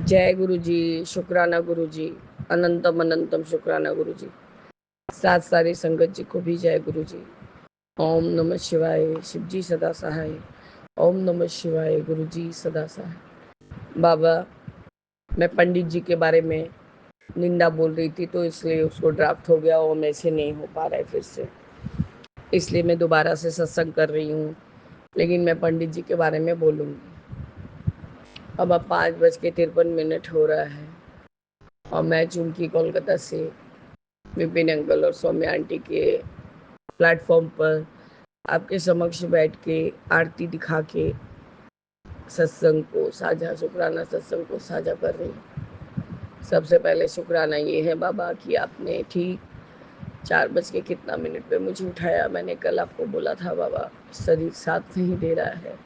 जय गुरु जी, शुक्राना गुरु जी, अनंतम अनंतम शुक्राना गुरु जी। साथ सारी संगत जी को भी जय गुरु जी। ओम नमः शिवाय, शिव जी सदा सहाय। ओम नमः शिवाय, गुरु जी सदा सहाय। बाबा, मैं पंडित जी के बारे में निंदा बोल रही थी तो इसलिए उसको ड्राफ्ट हो गया, वो मेरे से नहीं हो पा रहा है फिर से, इसलिए मैं दोबारा से सत्संग कर रही हूँ। लेकिन मैं पंडित जी के बारे में बोलूँगी। अब 5:53 हो रहा है और मैं चूंकि कोलकाता से विपिन अंकल और सौम्या आंटी के प्लेटफॉर्म पर आपके समक्ष बैठ के आरती दिखा के सत्संग को साझा, शुक्राना सत्संग को साझा कर रही हूँ। सबसे पहले शुक्राना ये है बाबा कि आपने ठीक 4:00 पे मुझे उठाया। मैंने कल आपको बोला था बाबा, शरीर साथ नहीं दे रहा है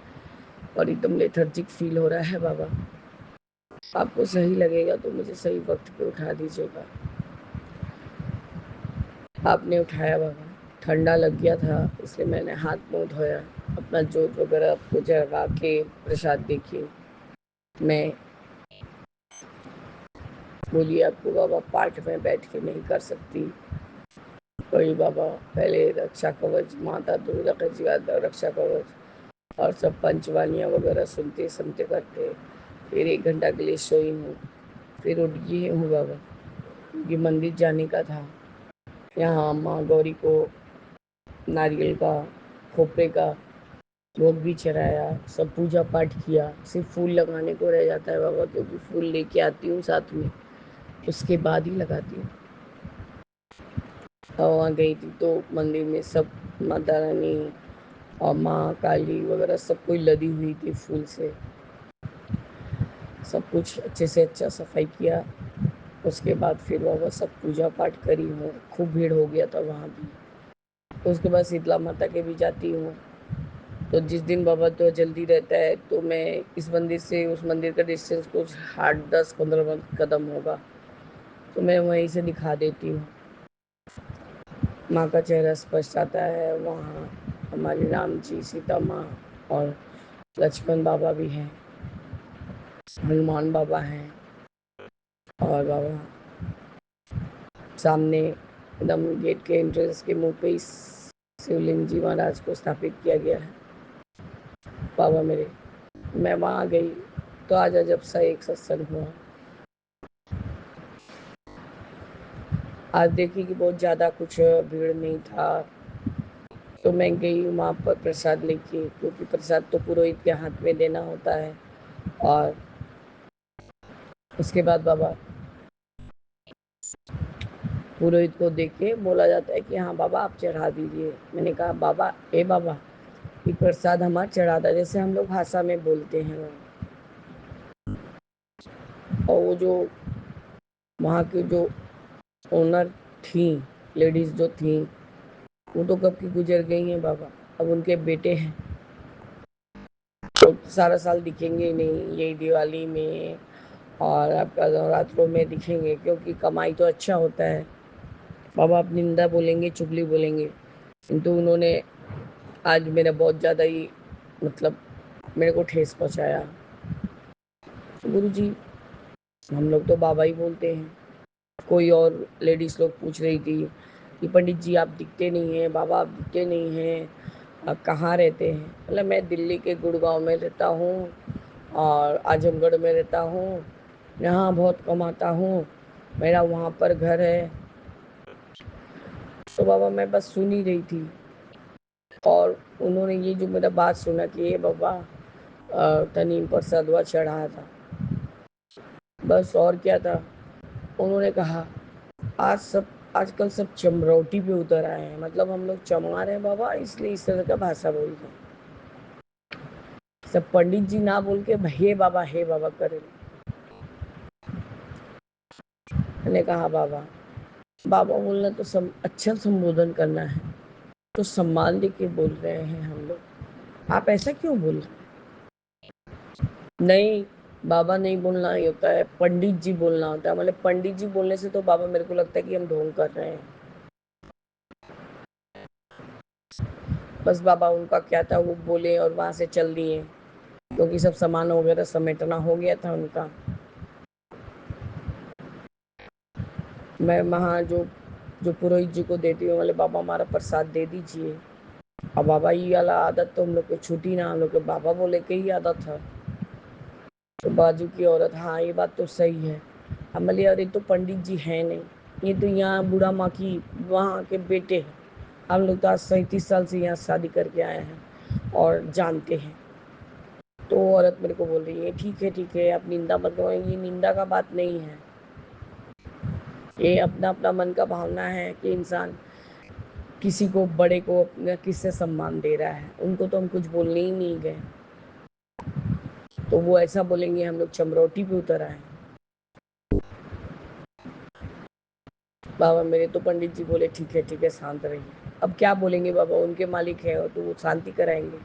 और एकदम लेथर्जिक फील हो रहा है बाबा, आपको सही लगेगा तो मुझे सही वक्त पे उठा दीजिएगा। आपने उठाया बाबा। ठंडा लग गया था इसलिए मैंने हाथ मुंह धोया, अपना जोत वगैरह आपको जगा के प्रसाद देखिए। मैं बोली आपको बाबा पाठ में बैठ के नहीं कर सकती, कोई बाबा पहले रक्षा कवच, माता दुर्गा का जीवादा रक्षा कवच और सब पंचवानियाँ वगैरह सुनते सुनते करते फिर 1 घंटा के लिए सोई हूँ। फिर उठ गई हूँ बाबा, क्योंकि मंदिर जाने का था। यहाँ माँ गौरी को नारियल का, खोपरे का भोग भी चढ़ाया, सब पूजा पाठ किया। सिर्फ फूल लगाने को रह जाता है बाबा, क्योंकि फूल लेके आती हूँ साथ में, उसके बाद ही लगाती हूँ। और वहाँ गई थी तो मंदिर में सब माता रानी और माँ काली वगैरह सब कोई लदी हुई थी फूल से। सब कुछ अच्छे से अच्छा सफाई किया। उसके बाद फिर बाबा सब पूजा पाठ करी हूँ। खूब भीड़ हो गया था वहाँ भी। उसके बाद शीतला माता के भी जाती हूँ। तो जिस दिन बाबा तो जल्दी रहता है तो मैं इस मंदिर से उस मंदिर का डिस्टेंस कुछ 8, 10, 15 कदम होगा, तो मैं वहीं से दिखा देती हूँ। माँ का चेहरा स्पष्ट आता है। वहाँ हमारे राम जी, सीता माँ और लक्ष्मण बाबा भी हैं, हनुमान बाबा हैं और बाबा सामने एकदम गेट के एंट्रेंस के मुंह पे ही शिवलिंग जी महाराज को स्थापित किया गया है। बाबा मेरे, मैं वहाँ गई तो आज अजब सा एक सत्संग हुआ। आज देखी कि बहुत ज़्यादा कुछ भीड़ नहीं था, तो मैं गई वहाँ पर प्रसाद लेके, क्योंकि प्रसाद तो पुरोहित के हाथ में देना होता है। और उसके बाद बाबा पुरोहित को देख के बोला जाता है कि हाँ बाबा आप चढ़ा दीजिए। मैंने कहा बाबा, ए बाबा, ये प्रसाद हमारा चढ़ाता, जैसे हम लोग भाषा में बोलते हैं। और वो जो वहाँ की जो ओनर थी, लेडीज़ जो थी, वो तो कब की गुजर गई हैं बाबा। अब उनके बेटे हैं, तो सारा साल दिखेंगे ही नहीं, यही दिवाली में और आपका नवरात्रों में दिखेंगे, क्योंकि कमाई तो अच्छा होता है। बाबा आप निंदा बोलेंगे, चुगली बोलेंगे, किंतु उन्होंने आज मेरा बहुत ज़्यादा ही मतलब मेरे को ठेस पहुँचाया। गुरु जी, हम लोग तो बाबा ही बोलते हैं। कोई और लेडीज़ लोग पूछ रही थी कि पंडित जी आप दिखते नहीं हैं, बाबा आप दिखते नहीं हैं, आप कहाँ रहते हैं। मतलब मैं दिल्ली के गुड़गांव में रहता हूँ और आजमगढ़ में रहता हूँ, यहाँ बहुत कमाता हूँ, मेरा वहाँ पर घर है। तो बाबा मैं बस सुन ही रही थी और उन्होंने ये जो मेरा बात सुना कि ये बाबा तनीम पर सदवा चढ़ाया था, बस और क्या था। उन्होंने कहा आजकल सब चमरौटी पे उतर आए हैं, मतलब हम लोग चमार हैं बाबा, इसलिए इस तरह का भाषा बोलते हैं। सब पंडित जी ना बोल के हे बाबा करे। मैंने कहा बाबा, बाबा बोलना तो अच्छा संबोधन करना है, तो सम्मान देके बोल रहे हैं हम लोग, आप ऐसा क्यों बोल रहे हैं। नहीं बाबा, नहीं बोलना ही होता है, पंडित जी बोलना होता है। मतलब पंडित जी बोलने से तो बाबा मेरे को लगता है कि हम ढोंग कर रहे हैं। बस बाबा उनका क्या था, वो बोले और वहाँ से चल दिए, क्योंकि सब सामान वगैरह समेटना हो गया था उनका। मैं वहाँ जो जो पुरोहित जी को देती हूँ, बोले बाबा हमारा प्रसाद दे दीजिए। अब बाबा ये वाला आदत तो हम लोग को छूटी ना, हम लोग के बाबा बोले के ही आदत है। तो बाजू की औरत, हाँ ये बात तो सही है। हम बोले अरे तो पंडित जी हैं नहीं, ये तो यहाँ बूढ़ा माँ की वहाँ के बेटे हैं। हम लोग तो आज 37 साल से यहाँ शादी करके आए हैं और जानते हैं। तो औरत मेरे को बोल रही है ठीक है आप निंदा मत करो, ये निंदा का बात नहीं है, ये अपना अपना मन का भावना है कि इंसान किसी को बड़े को अपना किससे सम्मान दे रहा है, उनको तो हम कुछ बोलने ही नहीं गए। तो वो ऐसा बोलेंगे हम लोग चमरोटी पे उतर आए। बाबा मेरे तो पंडित जी बोले ठीक है शांत रहिए। अब क्या बोलेंगे बाबा, उनके मालिक है तो वो शांति कराएंगे।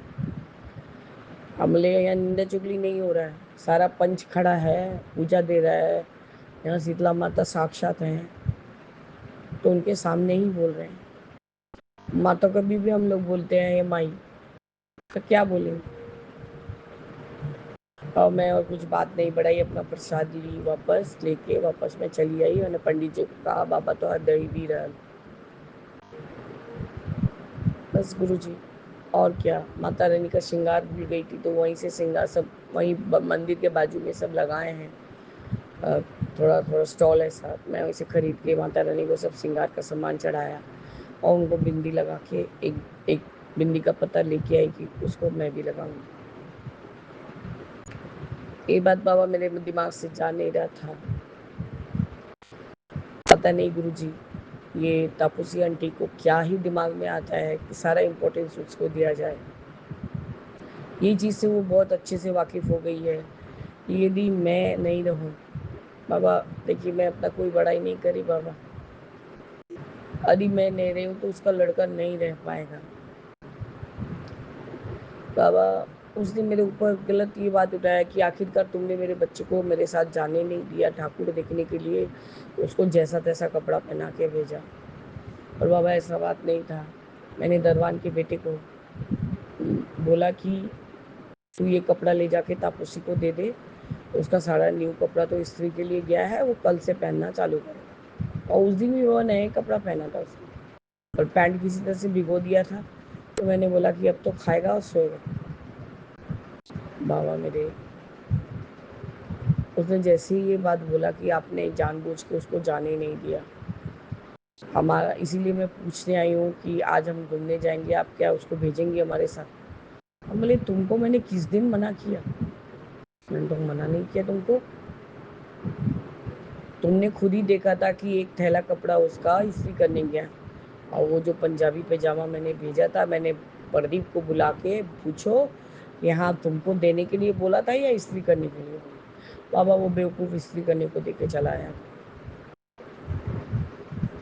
हमले यहाँ निंदा चुगली नहीं हो रहा है, सारा पंच खड़ा है, पूजा दे रहा है, यहाँ शीतला माता साक्षात हैं, तो उनके सामने ही बोल रहे हैं। माता कभी भी हम लोग बोलते हैं ये माई, तो क्या बोलेंगे। और मैं और कुछ बात नहीं बढ़ाई, अपना प्रसाद ली, वापस लेके वापस मैं चली आई। मैंने पंडित जी को कहा बाबा तो हर दही भी रहा, बस गुरु जी। और क्या, माता रानी का श्रृंगार भूल गई थी, तो वहीं से श्रृंगार सब वहीं मंदिर के बाजू में सब लगाए हैं। अ, थोड़ा थोड़ा स्टॉल है साथ, मैं वैसे खरीद के माता रानी को सब श्रृंगार का सामान चढ़ाया और उनको बिंदी लगा के एक एक बिंदी का पत्ता लेके आई कि उसको मैं भी लगाऊंगी। ये बात बाबा मेरे दिमाग से जा नहीं रहा था। पता नहीं गुरु जी, ये तापसी आंटी को क्या ही दिमाग में आता है कि सारा इम्पोर्टेंस उसको दिया जाए। ये चीज़ से वो बहुत अच्छे से वाकिफ़ हो गई है। यदि मैं नहीं रहूँ, बाबा देखिए मैं अपना कोई बड़ाई नहीं करी बाबा, यदि मैं नहीं रही हूँ तो उसका लड़का नहीं रह पाएगा। बाबा उस दिन मेरे ऊपर गलत ये बात उठाया कि आखिरकार तुमने मेरे बच्चे को मेरे साथ जाने नहीं दिया ठाकुर देखने के लिए, उसको जैसा तैसा कपड़ा पहना के भेजा। और बाबा ऐसा बात नहीं था। मैंने दरवान के बेटे को बोला कि तू ये कपड़ा ले जाके तापसी को दे दे, उसका सारा न्यू कपड़ा तो इस्त्री के लिए गया है, वो कल से पहनना चालू करे। और उस दिन भी वो नए कपड़ा पहना था उसने, और पैंट किसी तरह से भिगो दिया था। तो मैंने बोला कि अब तो खाएगा और सोएगा। बाबा मेरे, उसने जैसे ही ये बात बोला कि आपने जानबूझ के उसको जाने नहीं दिया हमारा, इसीलिए मैं पूछने आई हूँ कि आज हम घूमने जाएंगे, आप क्या उसको भेजेंगे हमारे साथ। हम बोले तुमको मैंने किस दिन मना किया, मैंने तो मना नहीं किया तुमको, तुमने खुद ही देखा था कि एक थैला कपड़ा उसका इस्त्री करने गया, और वो जो पंजाबी पैजामा मैंने भेजा था, मैंने प्रदीप को बुला के पूछो कि हाँ तुमको देने के लिए बोला था या इस्त्री करने के लिए बोला। बाबा वो बेवकूफ़ इस्त्री करने को देके चला आया।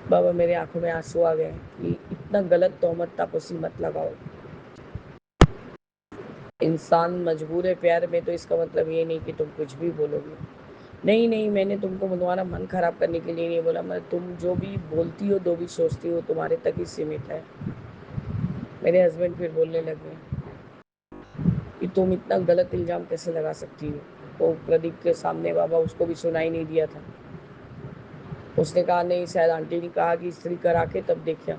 बाबा मेरे आंखों में आंसू आ गए कि इतना गलत तोहमत तापसी मत लगाओ। इंसान मजबूर है प्यार में, तो इसका मतलब ये नहीं कि तुम कुछ भी बोलोगे। नहीं नहीं, मैंने तुमको तुम्हारा मन खराब करने के लिए नहीं बोला, मैं तुम जो भी बोलती हो जो भी सोचती हो तुम्हारे तक ही सीमित है। मेरे हस्बैंड फिर बोलने लगे कि तुम इतना गलत इल्ज़ाम कैसे लगा सकती हो। तो प्रदीप के सामने बाबा उसको भी सुनाई नहीं दिया था, उसने कहा नहीं शायद आंटी ने कहा कि इस्त्री करा के तब देखा।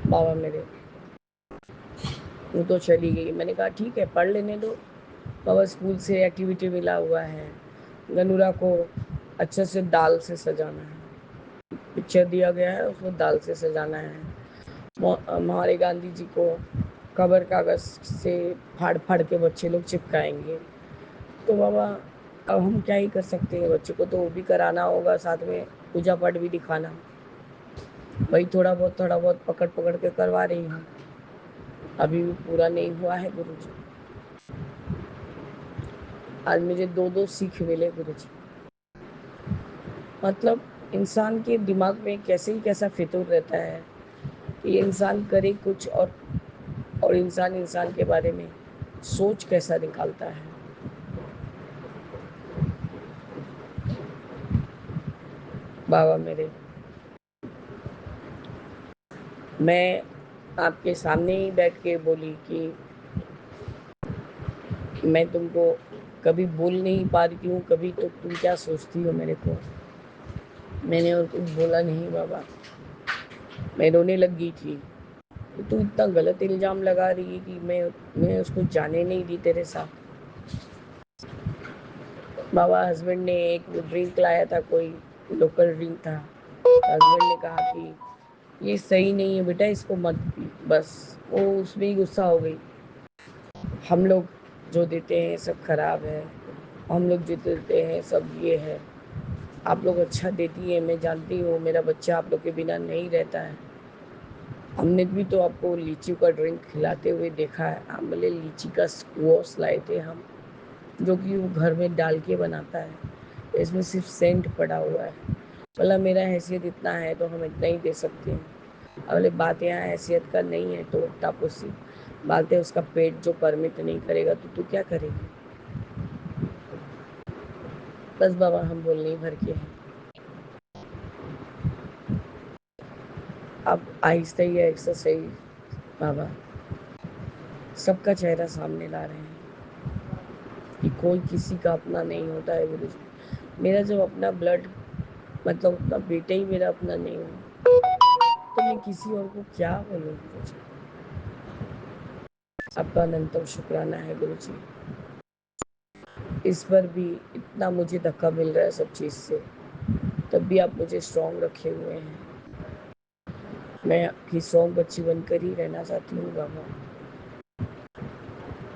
बाबा मेरे, वो तो चली गई, मैंने कहा ठीक है पढ़ लेने दो। बाबा स्कूल से एक्टिविटी मिला हुआ है, गनूरा को अच्छे से दाल से सजाना है, पिक्चर दिया गया है उसको दाल से सजाना है। महात्मा गांधी जी को खबर कागज से फाड़ फाड़ के बच्चे लोग चिपकाएंगे। तो बाबा अब हम क्या ही कर सकते हैं, बच्चे को तो वो भी कराना होगा, साथ में पूजा पाठ भी दिखाना। वही थोड़ा बहुत पकड़ पकड़ के करवा रही हूँ, अभी भी पूरा नहीं हुआ है गुरु जी। आज मुझे दो दो सीख मिले गुरु जी। मतलब इंसान के दिमाग में कैसे ही कैसा फितूर रहता है कि इंसान करे कुछ और इंसान इंसान के बारे में सोच कैसा निकालता है। बाबा मेरे, मैं आपके सामने ही बैठ के बोली कि मैं तुमको कभी बोल नहीं पा रही हूँ, कभी तो तुम क्या सोचती हो मेरे को। मैंने और कुछ बोला नहीं बाबा, मैं रोने लग गई थी। तो तू इतना गलत इल्ज़ाम लगा रही है कि मैं उसको जाने नहीं दी तेरे साथ। बाबा हस्बैंड ने एक ड्रिंक लाया था, कोई लोकल ड्रिंक था। हस्बैंड ने कहा कि ये सही नहीं है बेटा, इसको मत पी। बस वो उसमें ही गुस्सा हो गई। हम लोग जो देते हैं सब खराब है, हम लोग जो देते हैं सब ये है। आप लोग अच्छा देती हैं, मैं जानती हूँ, मेरा बच्चा आप लोग के बिना नहीं रहता है। हमने भी तो आपको लीची का ड्रिंक खिलाते हुए देखा है। हम बोले लीची का स्क्वॉश लाए थे हम, जो कि वो घर में डाल के बनाता है, इसमें सिर्फ सेंट पड़ा हुआ है। बोला मेरा हैसियत इतना है तो हम इतना ही दे सकते हैं। बोले बात यहाँ हैसियत का नहीं है, तो टापोसी बात है उसका पेट जो परमिट नहीं करेगा तो तू क्या करेगी। बस बाबा हम बोलने भर के हैं। अब आहिस्ता ही ऐसा सही बाबा सबका चेहरा सामने ला रहे हैं कि कोई किसी का अपना नहीं होता है गुरु जी। मेरा जब अपना ब्लड मतलब अपना बेटा ही मेरा अपना नहीं हो तो मैं किसी और को क्या बोलूँ गुरु जी। आपका अनंतम शुक्राना है गुरु जी। इस पर भी इतना मुझे धक्का मिल रहा है सब चीज़ से, तब भी आप मुझे स्ट्रॉन्ग रखे हुए हैं। मैं आपकी स्ट्रॉन्ग बच्ची बनकर ही रहना चाहती हूँ बाबा।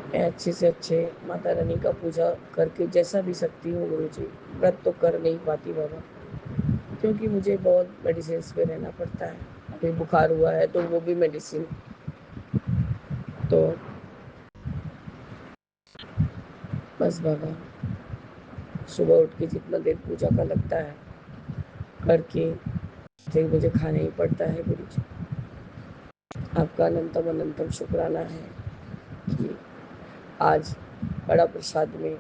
मैं अच्छे से अच्छे माता रानी का पूजा करके जैसा भी सकती हूँ गुरु जी। व्रत तो कर नहीं पाती बाबा, क्योंकि मुझे बहुत मेडिसिन पे रहना पड़ता है। अभी बुखार हुआ है तो वो भी मेडिसिन। तो बस बाबा सुबह उठ के जितना देर पूजा का लगता है करके फिर मुझे खाना ही पड़ता है गुरु जी। आपका अनंतम अनंतम शुक्राना है कि आज बड़ा प्रसाद में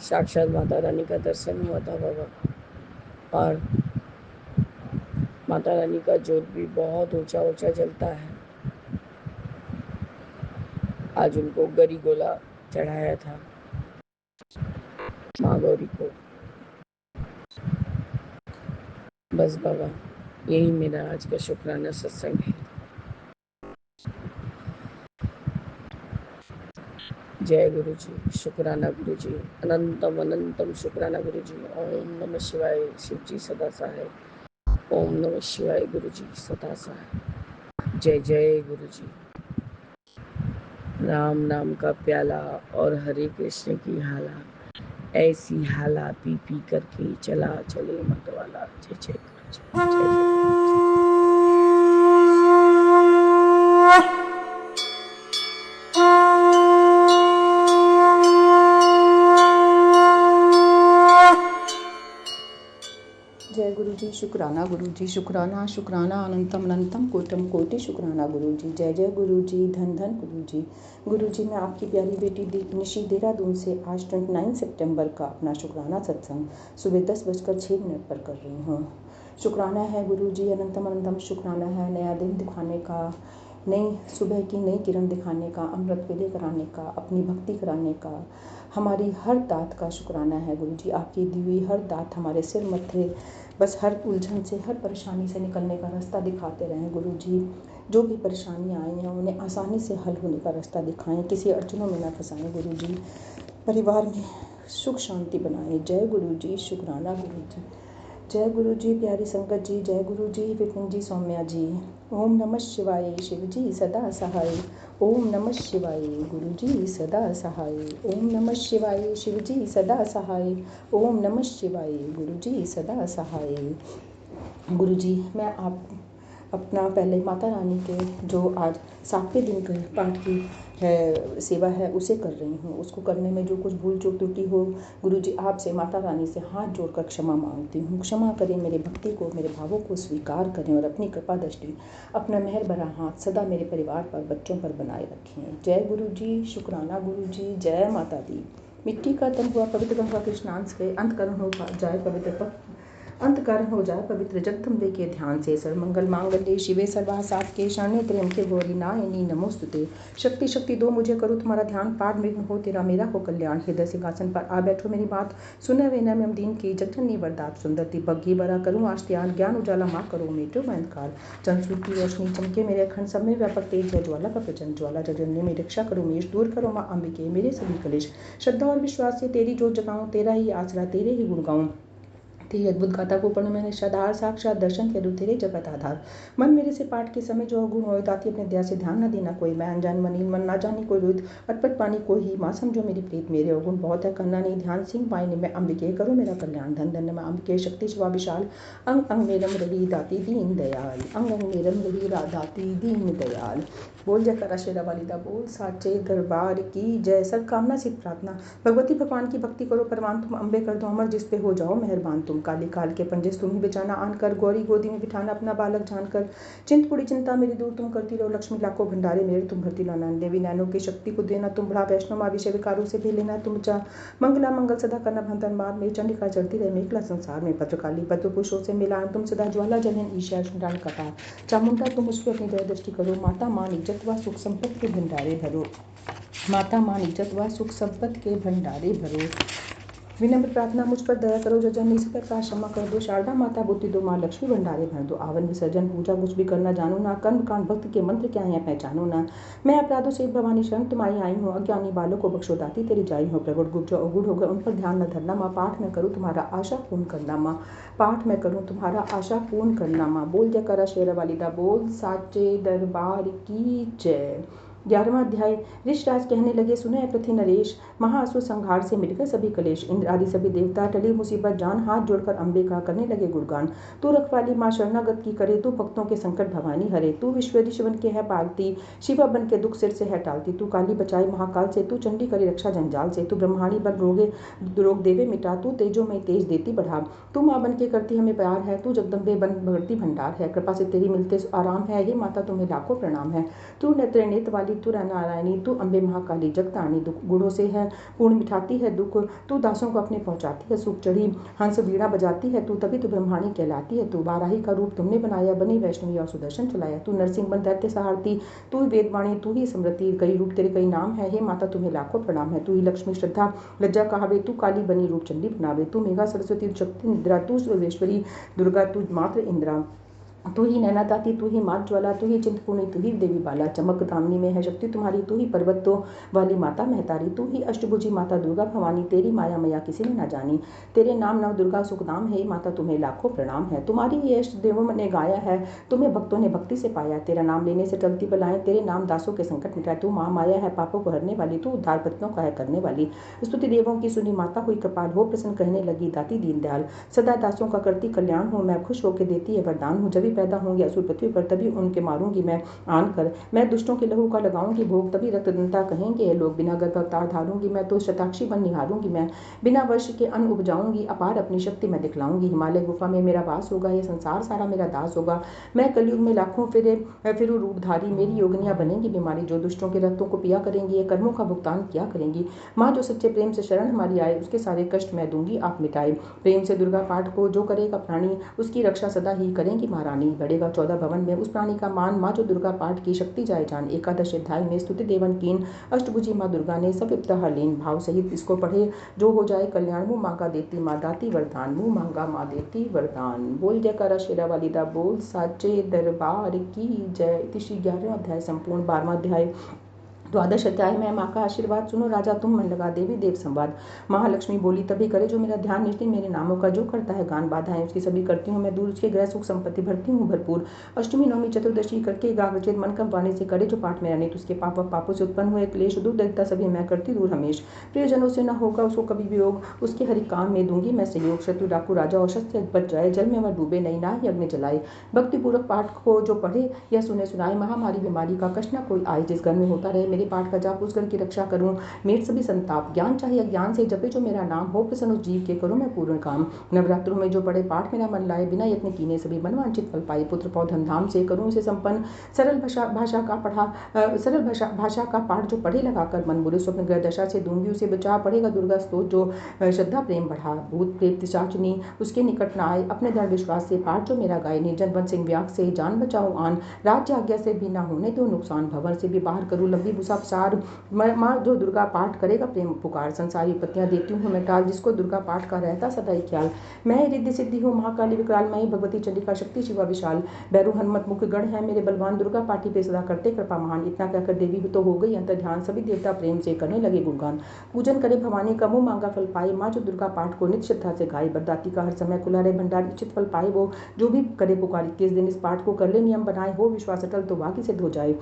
साक्षात माता रानी का दर्शन हुआ था बाबा। और माता रानी का जोत भी बहुत ऊंचा ऊंचा जलता है। आज उनको गरी गोला चढ़ाया था माँ गौरी को। बस बाबा यही मेरा आज का शुक्राना सत्संग है। जय गुरु जी, शुक्राना गुरु जी, अनंतम अनंतम शुक्राना गुरु जी। ओम नमः शिवाय, शिव जी सदा सहाय। ओम नमः शिवाय गुरु जी सदा सहाय। जय जय गुरु जी। राम नाम का प्याला और हरे कृष्ण की हाला, ऐसी हाला पी पी करके चला चले मतवाला। जय जय गुरु जी, जय जय। जय गुरु जी, शुक्राना गुरु जी, शुक्राना शुक्राना अनंतम अनंतम कोटम कोटि शुक्राना गुरु जी। जय जय गुरु जी, धन धन गुरु जी। गुरु जी मैं आपकी प्यारी बेटी निशी देहरादून से आज 29 सितंबर का अपना शुक्राना सत्संग सुबह 10:06 पर कर रही हूँ। शुक्राना है गुरु जी, अनंतम अनंतम शुक्राना है नया दिन दिखाने का, नई सुबह की नई किरण दिखाने का, अमृत वेले कराने का, अपनी भक्ति कराने का, हमारी हर दात का शुक्राना है गुरु जी। आपकी दी हुई हर दात हमारे सिर मत्थे बस हर उलझन से, हर परेशानी से निकलने का रास्ता दिखाते रहें गुरु जी। जो भी परेशानियाँ आई हैं उन्हें आसानी से हल होने का रास्ता दिखाएं, किसी अड़चनों में ना फंसाएं गुरु जी। परिवार में सुख शांति बनाएं। जय गुरु जी, शुक्राना गुरु जी। जय गुरु जी, प्यारी संगत जी। जय गुरु जी, विपिन जी, सौम्या जी। ओम नमः शिवाय, शिव जी सदा सहाय। ओम नमः शिवाय, गुरु जी सदा सहाय। ओम नमः शिवाय, शिव जी सदा सहाय। ओम नमः शिवाय, गुरु जी सदा सहाय। गुरु जी मैं आप अपना पहले माता रानी के जो आज 7वें दिन के पाठ की है सेवा है उसे कर रही हूँ। उसको करने में जो कुछ भूल चूक त्रुटि हो गुरु जी आपसे माता रानी से हाथ जोड़कर क्षमा मांगती हूँ। क्षमा करें, मेरी भक्ति को, मेरे भावों को स्वीकार करें और अपनी कृपा दृष्टि, अपना मेहर भरा हाथ सदा मेरे परिवार पर, बच्चों पर बनाए रखें। जय गुरु जी, शुक्राना गुरु जी। जय माता दी। मिट्टी का तन हुआ पवित्र गंगा के स्नान से अंतकरण हो जाए पवित्र अंतकरण हो जाए पवित्र जगदम्बे के ध्यान से। सर्वमंगल मांगल्ये शिवे सर्वार्थ साधिके शरण्ये त्र्यंबके गौरी नारायणी नमोस्तुते। शक्ति शक्ति दो मुझे, करूँ तुम्हारा ध्यान, पार मृग हो तेरा मेरा हो कल्याण। हृदय सिंहासन पर आ बैठो मेरी बात, सुने वे नम दीन की जगजननी वरदात। सुंदरती बग्घी बरा करूँ आश्त्यान, ज्ञान उजाला माँ करो मेटो मैं अंधकार। चंद्रसूर्य की रोशनी चमके मेरे अखंड, सब में व्यापक तेज है ज्वाला का प्रचंड। ज्वाला जगजननी में रक्षा करो मेष, दूर करो माँ अंबिके मेरे सभी कलेश। श्रद्धा और विश्वास से तेरी जोत जगाऊं, तेरा ही आसरा तेरे ही गुण गाऊं। तेरी अद्भुत गाथा को पढ़ूं मैंने श्रद्धार, साक्षात दर्शन करूं तेरे जगत आधार। मन मेरे से पाठ के समय जो अवगुण होए, ताती अपने दया से ध्यान न देना कोई। मैं अनजान मनीन मन ना जानी कोई रुत, अटपट पानी को ही माँ समझो मेरी प्रीत। मेरे अवगुण बहुत है करना नहीं ध्यान, सिंह पायने मैं अंबिके करो मेरा कल्याण। धन धन मैं अंबिके शक्ति शिवा विशाल, अंग अंग में रम रही दाती दीन दयाल। अंग अंग में रम रही दाती दीन दयाल। बोल जयकारा शेरा वाली दा बोल, साचे दरबार की जय। सब कामना सिद्ध प्रार्थना, भगवती भगवान की भक्ति करो परवान तुम, अम्बे कर दो अमर जिस पे हो जाओ मेहरबान तुम। काली काल के पंजिस तुम ही बचाना आन कर, गौरी गोदी में बिठाना अपना बालक जानकर। चिंतपुड़ी चिंता मेरी दूर तुम करती रहो, लक्ष्मी लाखों भंडारे मेरे तुम भरती लो। नैन देवी नैनों की शक्ति को देना तुम बढ़ा, वैष्णव माँ विषय विकारों से भी लेना तुम जा। मंगला मंगल सदा करना भंतन मार में, चंडिका चढ़ती रहे मेघला संसार में। भद्रकाली पद्मपुरुषों से मिलान तुम सदा, ज्वाला जलन ईशा शंडान कटा। चामुंडा तुम उस पर अपनी दया दृष्टि करो, माता मान इज्जत व सुख संपत्ति के भंडारे भरो। माता मान इज्जत व सुख संपत्ति के भंडारे भरो। विनम्र प्रार्थना मुझ पर दया करो, जो जननी से प्रकाश क्षमा कर दो। शारदा माता बुद्धि दो, माँ लक्ष्मी भंडारे भर दो। आवन विसर्जन पूजा कुछ भी करना जानू ना, कर्म कांड भक्त के मंत्र क्या है पहचानो ना। मैं अपराधों से भवानी शरण तुम्हारी आई हूँ, अज्ञानी बालों को बख्शो दाती तेरी जाई हूँ। प्रगट गुप्त जो अवगुण हो गए उन पर ध्यान न धरना माँ, पाठ में करूँ तुम्हारा आशा पूर्ण करना माँ। पाठ में करूँ तुम्हारा आशा पूर्ण करना माँ। बोल जयकारा शेरा वाली दा बोल, साचे दरबार की जय। 11वां अध्याय। ऋषिराज कहने लगे, सुने पृथ्वी नरेश, महाअसुर संहार से मिट गए सभी कलेश। इंद्र आदि सभी देवता टली मुसीबत जान, हाथ जोड़कर अम्बे का करने लगे गुणगान। तू रखवाली माँ शरणागत की करे, तू भक्तों के संकट भवानी हरे। तू विश्वधीश बन के है पालती, शिवा बन के दुख सिर से है टालती। तू काली बचाई महाकाल से, तू चंडी करे रक्षा जंजाल से। तू ब्रह्माणी बन रोग देवे मिटा, तू तेजो में तेज देती बढ़ा। तू माँ बन के करती हमें प्यार है, तू जगदम्बे बन भरती भंडार है। कृपा से तेरी मिलते आराम है, हे माता तुम्हें लाखों प्रणाम है। तू त्रिनेत्र वाली, तू नारायणी, तू अम्बे महाकाली जगतानी। दुख गुणों से है पूर्ण मिठाती है दुख, तू दासों को अपने पहुंचाती है सुख। चढ़ी हंस वीणा बजाती है तू, तभी तू ब्रह्माणी कहलाती है। तू वाराही का रूप तुमने बनाया, बनी वैष्णवी और सुदर्शन चलाया। तू नरसिंह बन दैत्य सहारती, तू वेदवाणी, तू ही स्मृति। कई रूप तेरे कई नाम है, हे माता तुम्हें लाखों प्रणाम है। तू ही लक्ष्मी श्रद्धा लज्जा कहावे, तू काली बनी रूप चंडी बनावे। तू मेघा सरस्वती शक्ति निद्रा, तू सर्वेश्वरी दुर्गा, तू मात्र इंद्रा। तू ही नैना दाती, तू ही मात ज्वाला, तू ही चिंतपूर्णी, तू ही देवी बाला। चमक दामिनी में है शक्ति तुम्हारी, तू ही पर्वतों वाली माता महतारी। तू ही अष्टभुजी माता दुर्गा भवानी, तेरी माया मैया किसी ने ना जानी। तेरे नाम नव दुर्गा सुखदाम है, माता तुम्हें लाखों प्रणाम है। तुम्हारी ये अष्ट देवों ने गाया है, तुम्हें भक्तों ने भक्ति से पाया। तेरा नाम लेने से टलती बलाएं, तेरे नाम दासों के संकट मिटाए। तू माँ माया है पापों को हरने वाली, तू उद्धार पतितों का है करने वाली। स्तुति देवों की सुनी माता हुई कृपाल, हो प्रसन्न कहने लगी दाती दीनदयाल। सदा दासों का करती कल्याण हूँ मैं, खुश होकर देती है वरदान हूँ। जब भी पैदा होंगे असुर पृथ्वी पर, तभी उनके मारूंगी मैं आन कर। मैं दुष्टों के लहू का लगाऊंगी भोग, तभी रक्तदंता कहेंगे लोग। बिना गर्भ अवतार धारूंगी मैं, तो शताक्षी बन निहारूंगी मैं। बिना वर्ष के अन्न उपजाऊंगी, अपार अपनी शक्ति मैं दिखलाऊंगी। हिमालय गुफा में मेरा वास होगा, ये संसार सारा मेरा दास होगा। मैं कलयुग में लाखों फिरू रूपधारी, मेरी योगनियां बनेंगी बीमारी। जो दुष्टों के रक्तों को पिया करेंगी, ये कर्मों का भुगतान किया करेंगी। माँ जो सच्चे प्रेम से शरण हमारी आए, उसके सारे कष्ट मैं दूंगी आप मिटाए। प्रेम से दुर्गा पाठ को जो करेगा प्राणी, उसकी रक्षा सदा ही करेंगी महारानी। बढ़ेगा 14 भवन में उस प्राणी का मान, माँ जो दुर्गा पाठ की शक्ति जाए जान। एकादश अध्याय में स्तुति देवन कीन, अष्टभुजी माँ दुर्गा ने सब विपदा लीन। भाव सहित इसको पढ़े जो हो जाए कल्याण, मुँह मांगा देती माँ दाती वरदान। मुँह मांगा माँ देती वरदान। बोल जयकारा शेरा वाली दा बोल, साचे दरबार की जय। इति श्री 11वां अध्याय संपूर्ण। 12वां अध्याय। द्वादश अध्याय में माँ का आशीर्वाद सुनो राजा तुम मन लगा, देवी देव संवाद। महालक्ष्मी बोली, तभी करे जो मेरा ध्यान निष्ठिन, मेरे नामों का जो करता है गान। बाधाएं उसकी सभी करती हूँ मैं दूर, उसके ग्रह सुख संपत्ति भरती हूँ भरपूर। अष्टमी नवमी चतुर्दशी करके एकाग्रचित मन कम वाणी से करे जो पाठ मेरा नित, उसके पापों से उत्पन्न हुए क्लेश दूर दरिद्रता सभी मैं करती दूर हमेश। प्रियजनों से न होगा उसको कभी वियोग, उसके हरि काम में दूंगी मैं सहयोग। शत्रु डाकू राजा और शस्त्र बच जाए, जल में वह डूबे नहीं, ना ही अग्नि जलाए। भक्ति पूर्वक पाठ को जो पढ़े या सुने सुनाए, महामारी बीमारी का कष्ट न कोई आए। जिस घर में होता रहे मेरे पाठ का जाप उस गण की रक्षा करूं, मेरे सभी संताप ज्ञान चाहे अज्ञान से जपे जो मेरा नाम हो, प्रसन्न उस जीव के करूं मैं पूर्ण काम। नवरात्रों में जो पढ़े पाठ मेरा मन लाए, बिना यत्न कीने सभी मनवांछित फल पाए। पुत्र पौधन धाम से करूं उसे संपन्न, सरल भाषा का पाठ जो पढ़े लगाकर मन, बुरे स्वप्न ग्रह दशा से दूंगी उसे बचा। पढ़ेगा दुर्गा स्तोत्र जो श्रद्धा प्रेम बढ़ा, भूत प्रेत पिशाचिनी उसके निकट न आए। अपने दृढ़ विश्वास से पाठ जो मेरा गाए, निर्जन वन सिंह व्याग से जान बचाऊं आन। राज्य आज्ञा से भी ना होने दो नुकसान, भवन से भी बाहर करूं लंबी भूसा पसार। माँ जो दुर्गा पाठ करेगा प्रेम पुकार, संसारी पत्तियां देती हूँ मैं टाल, जिसको दुर्गा पाठ का रहता सदा ही ख्याल। मैं रिद्धि सिद्धि हूँ महाकाली विकराल, मैं भगवती चंडिका शक्ति शिवा विशाल। बैरू हनुमत मुख गण है मेरे बलवान, दुर्गा पाठी पे सदा करते कृपा महान। इतना कहकर देवी तो हो गई अंतर ध्यान, सभी देवता प्रेम से करने लगे गुणगान। पूजन करे भवानी का मुँह मांगा फल पाए, माँ जो दुर्गा पाठ को नित्य श्रद्धा से गाए। बरदाती का हर समय खुला रहे भंडार, इच्छित फल पाए वो जो भी करे पुकारी। किस दिन इस पाठ को कर ले नियम बनाए, हो विश्वास अटल तो वाकी सिद्ध हो जाए।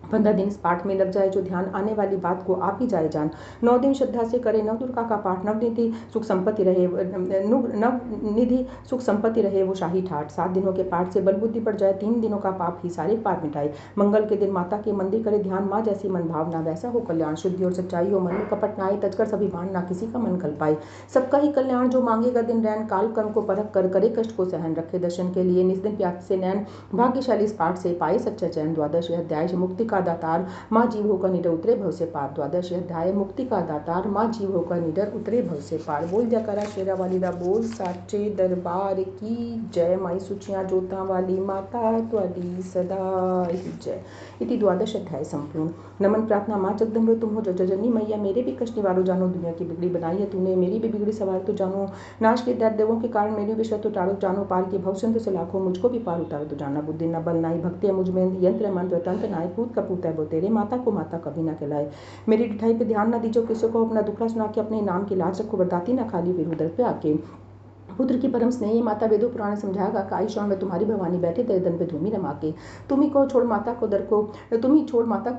15 दिन इस पाठ में लग जाए जो ध्यान, आने वाली बात को आप ही जाए जान। 9 दिन श्रद्धा से करे नव दुर्गा का पाठ, नवनिधि सुख संपत्ति रहे, नवनिधि सुख संपत्ति रहे वो शाही ठाठ। 7 दिनों के पाठ से बल बुद्धि बढ़ जाए, 3 दिनों का पाप ही सारे पाप मिटाए। मंगल के दिन माता के मंदिर करे ध्यान, माँ जैसी मन भावना वैसा हो कल्याण। शुद्धि और सच्चाई हो मन में कपट ना आए, तजकर सभी मान ना किसी का मन कल पाए। सबका ही कल्याण जो मांगेगा दिन रैन, काल कर्म को परख कर करे कष्ट को सहन। रखे दर्शन के लिए निज दिन प्यास से नैन, भाग्यशाली इस पाठ से पाए सच्चा चैन। द्वादश अध्याय मुक्ति का दातार, माँ जीव होकर निडर उतरे भव से पार। द्वादश अध्याय मुक्ति का दातार, माँ जीव होकर निडर उतरे भव से पार। बोल जयकारा शेरा वाली दा बोल, साचे दरबार की जय। माई सुचियां जोता वाली माता त्वादी सदा ही जय। इति द्वादश अध्याय संपूर्ण। नमन प्रार्थना माँ जगदम्बे तुम हो जगजननी मैया, मेरे भी कष्ट निवारो जानो। दुनिया की बिगड़ी बनाई है तूने, मेरी भी बिगड़ी सवार तो जानो। नाश के दैत्यों के कारण मेरी विषय तो टाड़ो जानो। पार की भवसिंधु से लाखों मुझको भी पार उतारो तो जाना। बुद्धि न बल नाई भक्ति है मुझ में, यंत्र मंत्र तंत्र नाय। पूत कपूत है वो तेरे, माता को माता कभी ना कहलाए। मेरी डिठाई पे ध्यान न दीजो किसी को, अपना दुखड़ा सुना के अपने नाम की लाज रखो। बरदाती ना खाली फिर उधर पे आके। पुत्र की परम स्नेही माता वेदों पुराण समझाएगा, काई श्रवण में तुम्हारी भवानी बैठे तेरे दन पे धूमि रमा के। तुम ही छोड़ माता के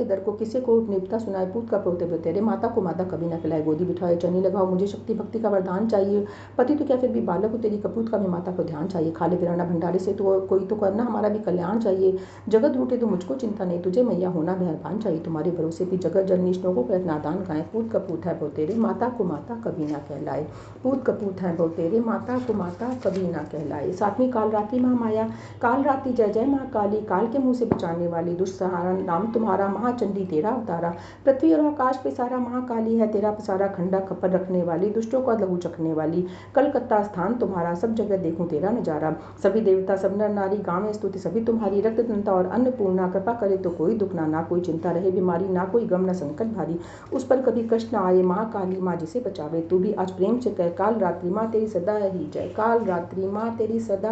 दर को किसी को निपता सुनाए। पूत का पोते हुए तेरे, माता को माता कभी न खिलाए। गोदी बिठाए चनी लगाओ, मुझे शक्ति भक्ति का वरदान चाहिए। पति तो क्या फिर भी बालक को तेरी, कपूत का भी माता को ध्यान चाहिए। खाले पिराना भंडारे से तो कोई तो करना, हमारा भी कल्याण चाहिए। जगत रूटे तो मुझको चिंता नहीं, तुझे मैया होना मेहरबान चाहिए। तुम्हारे भरोसे भी जगत जननिष्ठों को कहत नादान गाए। पूत कपूत है वो तेरे, माता को माता कभी ना कहलाए। पूत कपूत है वो तेरे, माता को माता कभी ना कहलाए। 7वीं काल रात्रि महामाया, काल रात्रि जय जय माँ काली। काल के मुंह से बचाने वाली, दुष्ट सहारा नाम तुम्हारा, महाचंडी तेरा अवतारा। पृथ्वी और आकाश पे सारा महाकाली है तेरा पसारा। खंडा खपर रखने वाली, दुष्टों का लहू चखने वाली। कलकत्ता स्थान तुम्हारा, सब जगह देखूं तेरा नजारा। सभी देवता सब नर नारी गाँव स्तुति सभी तुम्हारी। रक्त दंता और अन्नपूर्णा, कृपा करे तो कोई दुख ना कोई चिंता रहे बीमारी, ना कोई गम न संकट भारी। उस पर कभी कष्ट न आए, महाकाली माँ जिसे बचावे। तू भी आज प्रेम से कह, काल रात्रि माँ तेरी सदा ही जय। काल रात्रि माँ तेरी सदा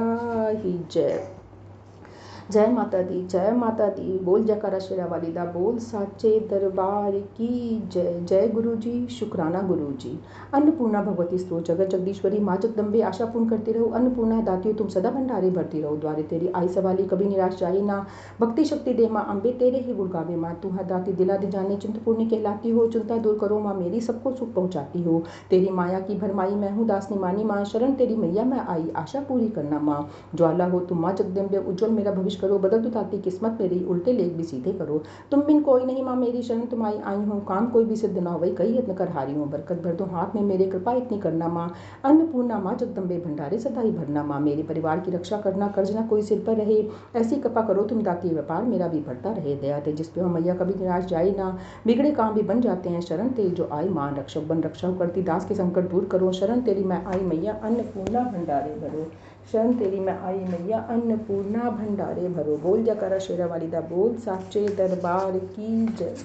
ही जय। जय माता दी, जय माता दी। बोल जयकारा शेरा वाली दा बोल, साचे दरबार की जय। जय गुरु जी, शुक्राना गुरु जी। अन्नपूर्णा भगवती स्तोत्र, जगत जगदीश्वरी माँ जगदम्बे आशा पूर्ण करती रहो। अन्नपूर्णा दातियों तुम सदा भंडारे भरती रहो। द्वारे तेरी आई सवाली कभी निराश जाए ना। भक्ति शक्ति दे माँ अम्बे तेरे ही गुण गावे माँ। तू है दाती दिला दे जाने, चिंतपूर्णी कहलाती हो। चिंता दूर करो माँ मेरी, सबको सुख पहुँचाती हो। तेरी माया की भरमाई मैं हूँ दास निमानी माँ, शरण तेरी मैया मैं आई, आशा पूरी करना माँ। ज्वाला हो तुम माँ जगदम्बे, उज्जवल मेरा भविष्य करो। बदल दो ताती किस्मत मेरी, उल्टे लेख भी सीधे करो। तुम बिन कोई नहीं माँ मेरी, शरण तुम्हारी आई हूँ। काम कोई भी सिद्ध ना होई, कई यत्न कर हारी हूँ। बरकत भर दो हाथ में मेरे, कृपा इतनी करना माँ। अन्नपूर्णा माँ जगदम्बे, भंडारे सदा ही भरना माँ। मेरे परिवार की रक्षा करना, कर्ज ना कोई सिर पर रहे। ऐसी कृपा करो तुम दाती, व्यापार मेरा भी बढ़ता रहे। दया ते जिस पे हो मैया कभी निराश जाए ना। बिगड़े काम भी बन जाते हैं, शरण तेरी जो आई माँ। रक्षक बन रक्षा करती, दास के संकट दूर करो। शरण तेरी मैं आई मैया, अन्नपूर्णा भंडारे भरो। शरण तेरी मैं आई मैया, अन्नपूर्णा भंडारे भरो। बोल जयकारा शेरा वाली दा बोल, साचे दरबार की जय।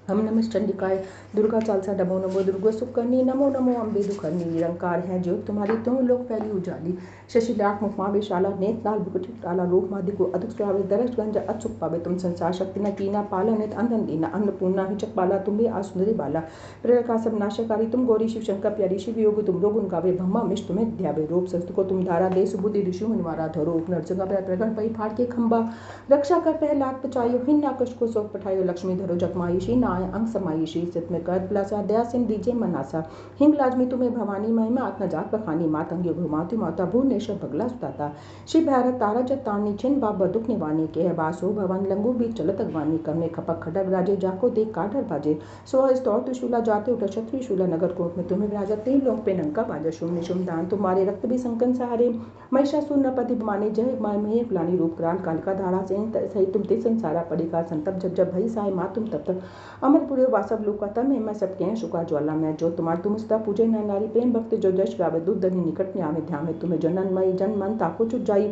हम नमः चंडिकाय, दुर्गा चालसा नमो नमो। दुर्गा सुकर्णी नमो नमो। अम्बे दुखरनी, निरंकार है ज्योत तुम्हारी, तुम लोग फैली उजाली। शशिलाख मुख माँ विशाला, नेत लाल बिकुटी टाला। लोक मादि को अधिक सुहावे, दरस गंज अचुक पावे। तुम संसार शक्ति न कीना, पाला नित अंधन दीना। अन्नपूर्णा ही चकबाला, तुम भी आसुंदरी बाला। प्रलय का सब नाशकारी तुम गौरी, शिव शंकर प्यारी। शिव योग तुम लोग गावे, ब्रह्मा मिश तुम्हें ध्यावे। रूप शस्त्र को तुम धारा दे, सुबुद्धि ऋषि निवारा धरो। नरजगा प्रगट पई फाड़ के खंबा, रक्षा कर प्रहलाद बचायो। हिन्ना कष्ट को सौंप पठायो, लक्ष्मी धरो जगमायुषी। आए अंग समाई श्री सित में कर प्लासा दया सिंह दीजिए मनासा हिंगलाज में तुम्हें भवानी महिमा आत्मा जात बखानी मात अंग्यो घुमाती माता भुवनेश्वर भगला सुताता श्री भैरत तारा जतानी छिन बाबा दुख निवानी के है बासो भवन लंगू बीच चलत अगवानी करने खपक खडग राजे जाको देख काटर बाजे सो स्तौर त्रिशूला जाते उठ क्षत्रिय शूला नगर कोट में तुम्हें विराजा तीन लोग पे नंका बाजा शुम निशुम दान तुम्हारे रक्त भी संकन सहारे महिषासुर नपति माने जय मय फलानी रूप क्रांत कालिका धारा से सही तुम ते संसारा पड़ेगा संतप जब जब भई साय माँ तुम तब तक अमर पुरे वासव लोका तब मैं सबके हैं शुका ज्वाला में जो तुम्हार तुम सदा पूजे न नारी प्रेम भक्ति जो जश गावे दूध दनी निकट में आवे ध्यान में तुम्हें जननमयी जन मन ताको चुप जाई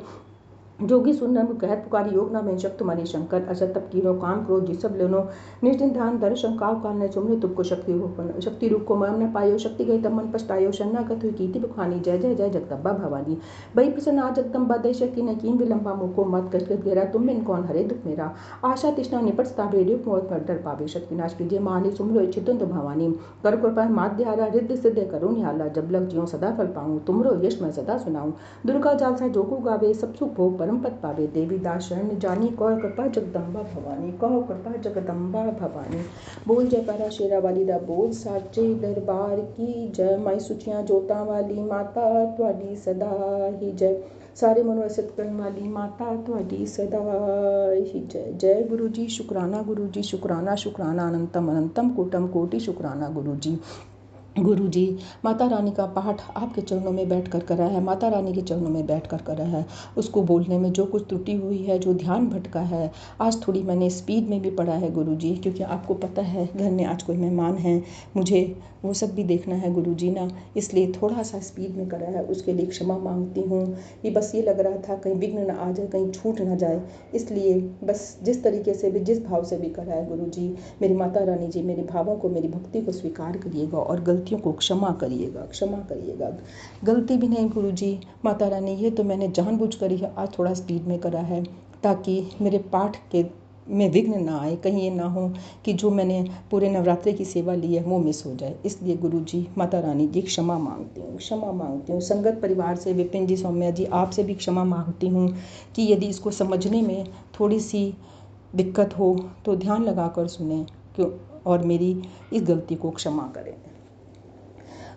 जोगी सुन कहत पुकारी योग न में शक्ति मणि शंकर असत तप कीरो काम क्रोध जी सब लेनो निर्जन ध्यान दर्शन काव काल ने सुमरे तुमको शक्ति रूप को मम न पायो शक्ति गई तब मन पछतायो शरणागत हुई कीर्ति बखानी जय जय जय जगदम्बा भवानी बई प्रसन्न आ जगदम्बा दय शक्ति न कीन विलंबा मुको मत कटकट घेरा तुम बिन कौन हरे दुख मेरा आशा तृष्णा निपट स्ताभे रूप मोह पर डर पावे शक्ति नाश कीजिए मानी सुमरो इच्छित भवानी कर कृपा माध्यारा रिद्ध सिद्ध करो निहाला जब लग जियो सदा फल पाऊं तुमरो यश मैं सदा सुनाऊं दुर्गा जालसा जोको गावे सब सुख भोग परम पद पावे देवी दास शरण जानी कौ कृपा जगदम्बा भवानी कौ कृपा जगदम्बा भवानी बोल जय पारा शेरा वाली दा बोल साचे दरबार की जय माई सुचियां जोता वाली माता त्वाडी सदा ही जय सारे मनोरसित करने वाली माता त्वाडी सदा ही जय जय गुरु जी शुक्राना गुरु जी शुक्राना शुक्राना अनंतम अनंतम कोटम कोटि शुक्राना गुरु जी माता रानी का पाठ आपके चरणों में बैठकर करा है माता रानी के चरणों में बैठकर करा है उसको बोलने में जो कुछ त्रुटि हुई है जो ध्यान भटका है आज थोड़ी मैंने स्पीड में भी पढ़ा है गुरु जी क्योंकि आपको पता है घर में आज कोई मेहमान हैं मुझे वो सब भी देखना है गुरु जी ना इसलिए थोड़ा सा स्पीड में करा है उसके लिए क्षमा मांगती हूँ कि बस ये लग रहा था कहीं विघ्न ना आ जाए कहीं छूट ना जाए इसलिए बस जिस तरीके से भी जिस भाव से भी करा है गुरु जी मेरी माता रानी जी मेरे भावों को मेरी भक्ति को स्वीकार करिएगा और गलतियों को क्षमा करिएगा गलती भी नहीं गुरु जी माता रानी ये तो मैंने जानबूझ कर ही आज थोड़ा स्पीड में करा है ताकि मेरे पाठ के में विघ्न ना आए कहीं ये ना हो कि जो मैंने पूरे नवरात्रि की सेवा ली है वो मिस हो जाए इसलिए गुरु जी माता रानी जी क्षमा मांगती हूँ संगत परिवार से विपिन जी सौम्या जी आपसे भी क्षमा मांगती हूँ कि यदि इसको समझने में थोड़ी सी दिक्कत हो तो ध्यान लगा कर सुने क्यों और मेरी इस गलती को क्षमा करें।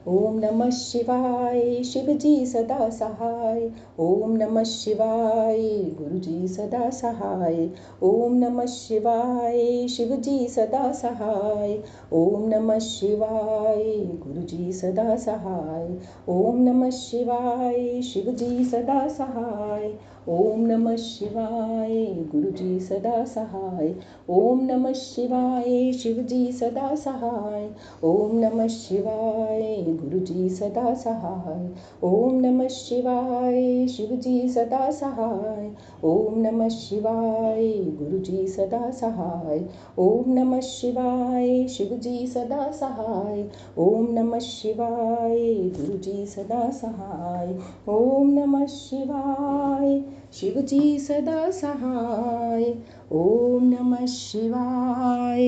ओम नमः शिवाय शिव जी सदा सहाय ओम नमः शिवाय गुरु जी सदा सहाय ओम नमः शिवाय शिव जी सदा सहाय ओम नमः शिवाय गुरु जी सदा सहाय ओम नमः शिवाय शिव जी सदा सहाय ओम नमः शिवाय गुरु जी सदा सहाय ओम नमः शिवाय शिव जी सदा सहाय ओम नमः शिवाय गुरु जी सदा सहाय ओम नमः शिवाय शिव जी सदा सहाय ओम नमः शिवाय गुरु जी सदा सहाय ओम नमः शिवाय शिव जी सदा सहाय ओम नमः शिवाय गुरु जी सदा सहाय ओम नमः शिवाय शिव जी सदा सहाय ओम नमः शिवाय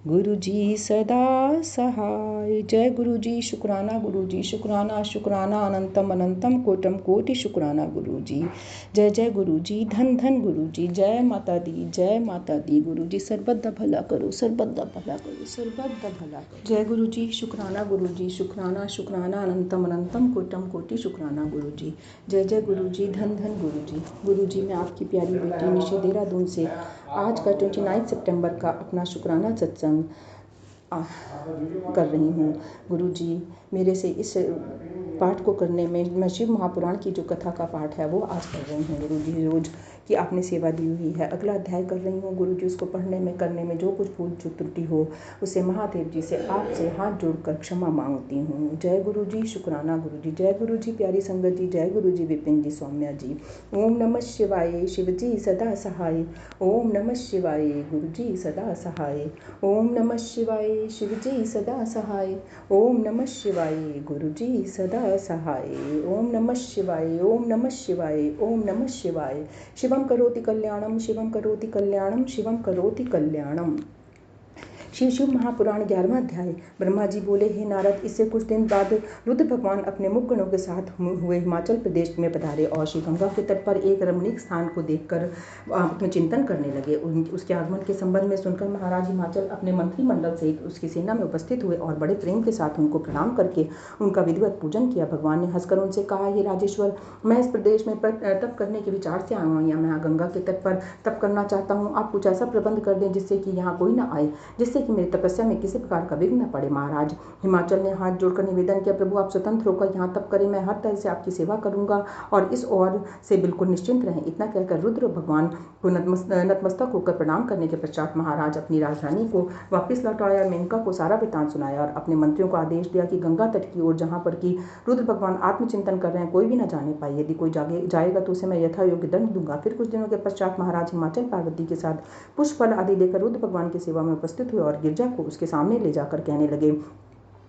गुरु जी सदा सहाय। जय गुरु जी शुक्राना गुरु जी शुक्राना शुक्राना अनंतम अनंतम कोटम कोटि शुक्राना गुरु जी जय जय गुरु जी धन धन गुरु जी जय माता दी गुरु जी सर्वदा भला करो सर्वदा भला करो सर्वदा भला करो। जय गुरु जी शुक्राना शुक्राना अनंतम अनंतम कोटम कोटि शुक्राना गुरु जी जय जय गुरु जी धन धन गुरु जी मैं आपकी प्यारी बेटी निशी देहरादून से आज का 29 सितंबर का अपना शुक्राना सत्संग कर रही हूँ। गुरु जी मेरे से इस पाठ को करने में मैं शिव महापुराण की जो कथा का पाठ है वो आज कर रही हूँ गुरु जी रोज की आपने सेवा दी हुई है अगला अध्याय कर रही हूँ गुरु जी उसको पढ़ने में करने में जो कुछ भूल जो त्रुटि हो उसे महादेव जी से आपसे हाथ जोड़कर क्षमा मांगती हूँ। जय गुरु जी शुक्राना गुरु जी जय गुरु जी प्यारी संगत जी जय गुरु जी विपिन जी सौम्या जी। ओम नमः शिवाय शिव जी सदा सहाय ओम नमः शिवाय गुरु जी सदा सहाय ओम नमः शिवाय शिव जी सदा सहाय ओम नमः शिवाय गुरु जी सदा सहाय ओम नमः शिवाय ओम नमः शिवाय ओम नमः शिवाय शिवम करोति कल्याणम शिवम करोति कल्याणम शिवम करोति कल्याणम। श्री शिव महापुराण 11वां अध्याय। ब्रह्मा जी बोले, हे नारद, इससे कुछ दिन बाद रुद्र भगवान अपने मुख गणों के साथ हुए हिमाचल प्रदेश में पधारे और श्री गंगा के तट पर एक रमणीक स्थान को देखकर अपने चिंतन करने लगे। उसके आगमन के संबंध में सुनकर महाराज हिमाचल अपने मंत्रिमंडल सहित उसकी सेना में उपस्थित हुए और बड़े प्रेम के साथ उनको प्रणाम करके उनका विधिवत पूजन किया। भगवान ने हंसकर उनसे कहा, हे राजेश्वर, मैं इस प्रदेश में तप करने के विचार से आया हूँ। या मैं गंगा के तट पर तप करना चाहता हूँ। आप कुछ ऐसा प्रबंध कर दें जिससे कि यहाँ कोई न आए, जिससे कि मेरी तपस्या में किसी प्रकार का विघ्न न पड़े। महाराज हिमाचल ने हाथ जोड़कर निवेदन किया, प्रभु आप स्वतंत्र होकर यहाँ तप करें, मैं हर तरह से आपकी सेवा करूंगा और इस ओर से बिल्कुल निश्चिंत रहें। इतना कहकर रुद्र भगवान को नतमस्तक होकर प्रणाम करने के पश्चात महाराज अपनी राजधानी को वापिस लौट आया। मेनका को सारा वृतांत सुनाया और अपने मंत्रियों को आदेश दिया कि गंगा तट की ओर जहाँ पर कि रुद्र भगवान आत्मचिंतन कर रहे हैं कोई भी न जाने पाए। यदि कोई जाएगा तो उसे मैं यथा योग्य दंड दूंगा। फिर कुछ दिनों के पश्चात महाराज हिमाचल पार्वती के साथ पुष्प फल आदि लेकर रुद्र भगवान की सेवा में उपस्थित हुए और गिरजा को उसके सामने ले जाकर कहने लगे,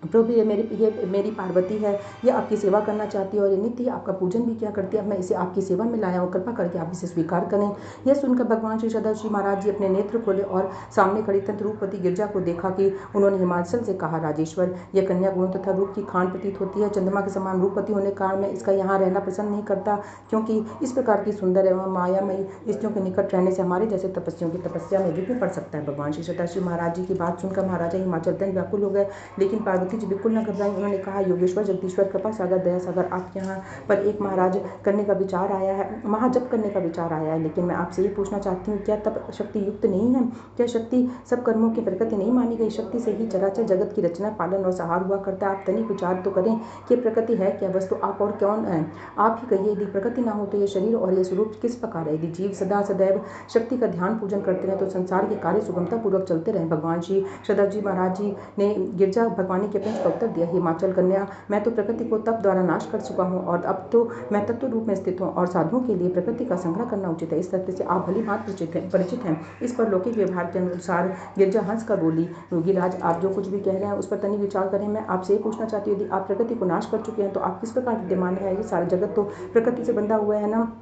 प्रभु ये मेरी पार्वती है, ये आपकी सेवा करना चाहती है और ये नित्य आपका पूजन भी किया करती है। अब मैं इसे आपकी सेवा में लाया हूँ, कृपा करके आप इसे स्वीकार करें। यह सुनकर भगवान श्री सदाशिव महाराज जी अपने नेत्र खोले और सामने खड़ी तंत्र रूपवती गिरजा को देखा कि उन्होंने हिमाचल से कहा, राजेश्वर, यह कन्या गुण तथा रूप की खान प्रतीत होती है। चंद्रमा के समान रूपवती होने के कारण मैं इसका यहाँ रहना पसंद नहीं करता, क्योंकि इस प्रकार की सुंदर एवं मायामयी स्त्रियों के निकट रहने से हमारे जैसे तपस्वियों की तपस्या में विघ्न पड़ सकता है। भगवान श्री सदाशिव महाराज जी की बात सुनकर महाराजा हिमाचल अत्यंत व्याकुल हो गए, लेकिन पार्वती जी बिल्कुल न घबराई। उन्होंने कहा, योगेश्वर, जगदीश्वर, कृपा सागर, दया सागर, आप यहाँ पर एक महाराज करने का विचार आया है, महाजप करने का विचार आया है, लेकिन मैं आपसे ये पूछना चाहती हूँ, क्या तप शक्ति युक्त नहीं है? क्या शक्ति सब कर्मों की प्रकृति नहीं मानी गई? शक्ति से ही चराचर जगत की रचना, पालन और सहार हुआ करता है। आप तनिक विचार तो करें कि प्रकृति है क्या वस्तु, आप और कौन है? आप ही कहिए, यदि प्रकृति ना हो तो ये शरीर और ये स्वरूप किस प्रकार है? यदि जीव सदा सदैव शक्ति का ध्यान पूजन करते रहे तो संसार के कार्य सुगमता पूर्वक चलते रहे। भगवान श्री सदाजी महाराज जी ने गिरजा भगवानी के प्रश्न का उत्तर दिया, हिमाचल कन्या, मैं तो प्रकृति को तप द्वारा नाश कर चुका हूँ और अब तो मैं तत्व रूप में स्थित हूँ और साधुओं के लिए प्रकृति का संग्रह करना उचित है। इस तथ्य से आप भली भांति परिचित हैं। इस पर लौकिक व्यवहार के अनुसार गिरजा हंस कर बोली, योगीराज, आप जो कुछ भी कह रहे हैं उस पर तनिक विचार करें। मैं आपसे ये पूछना चाहती हूँ, यदि आप प्रकृति को नाश कर चुके हैं तो आप किस प्रकार विद्यमान है? ये सारा जगत तो प्रकृति से बंधा हुआ है ना,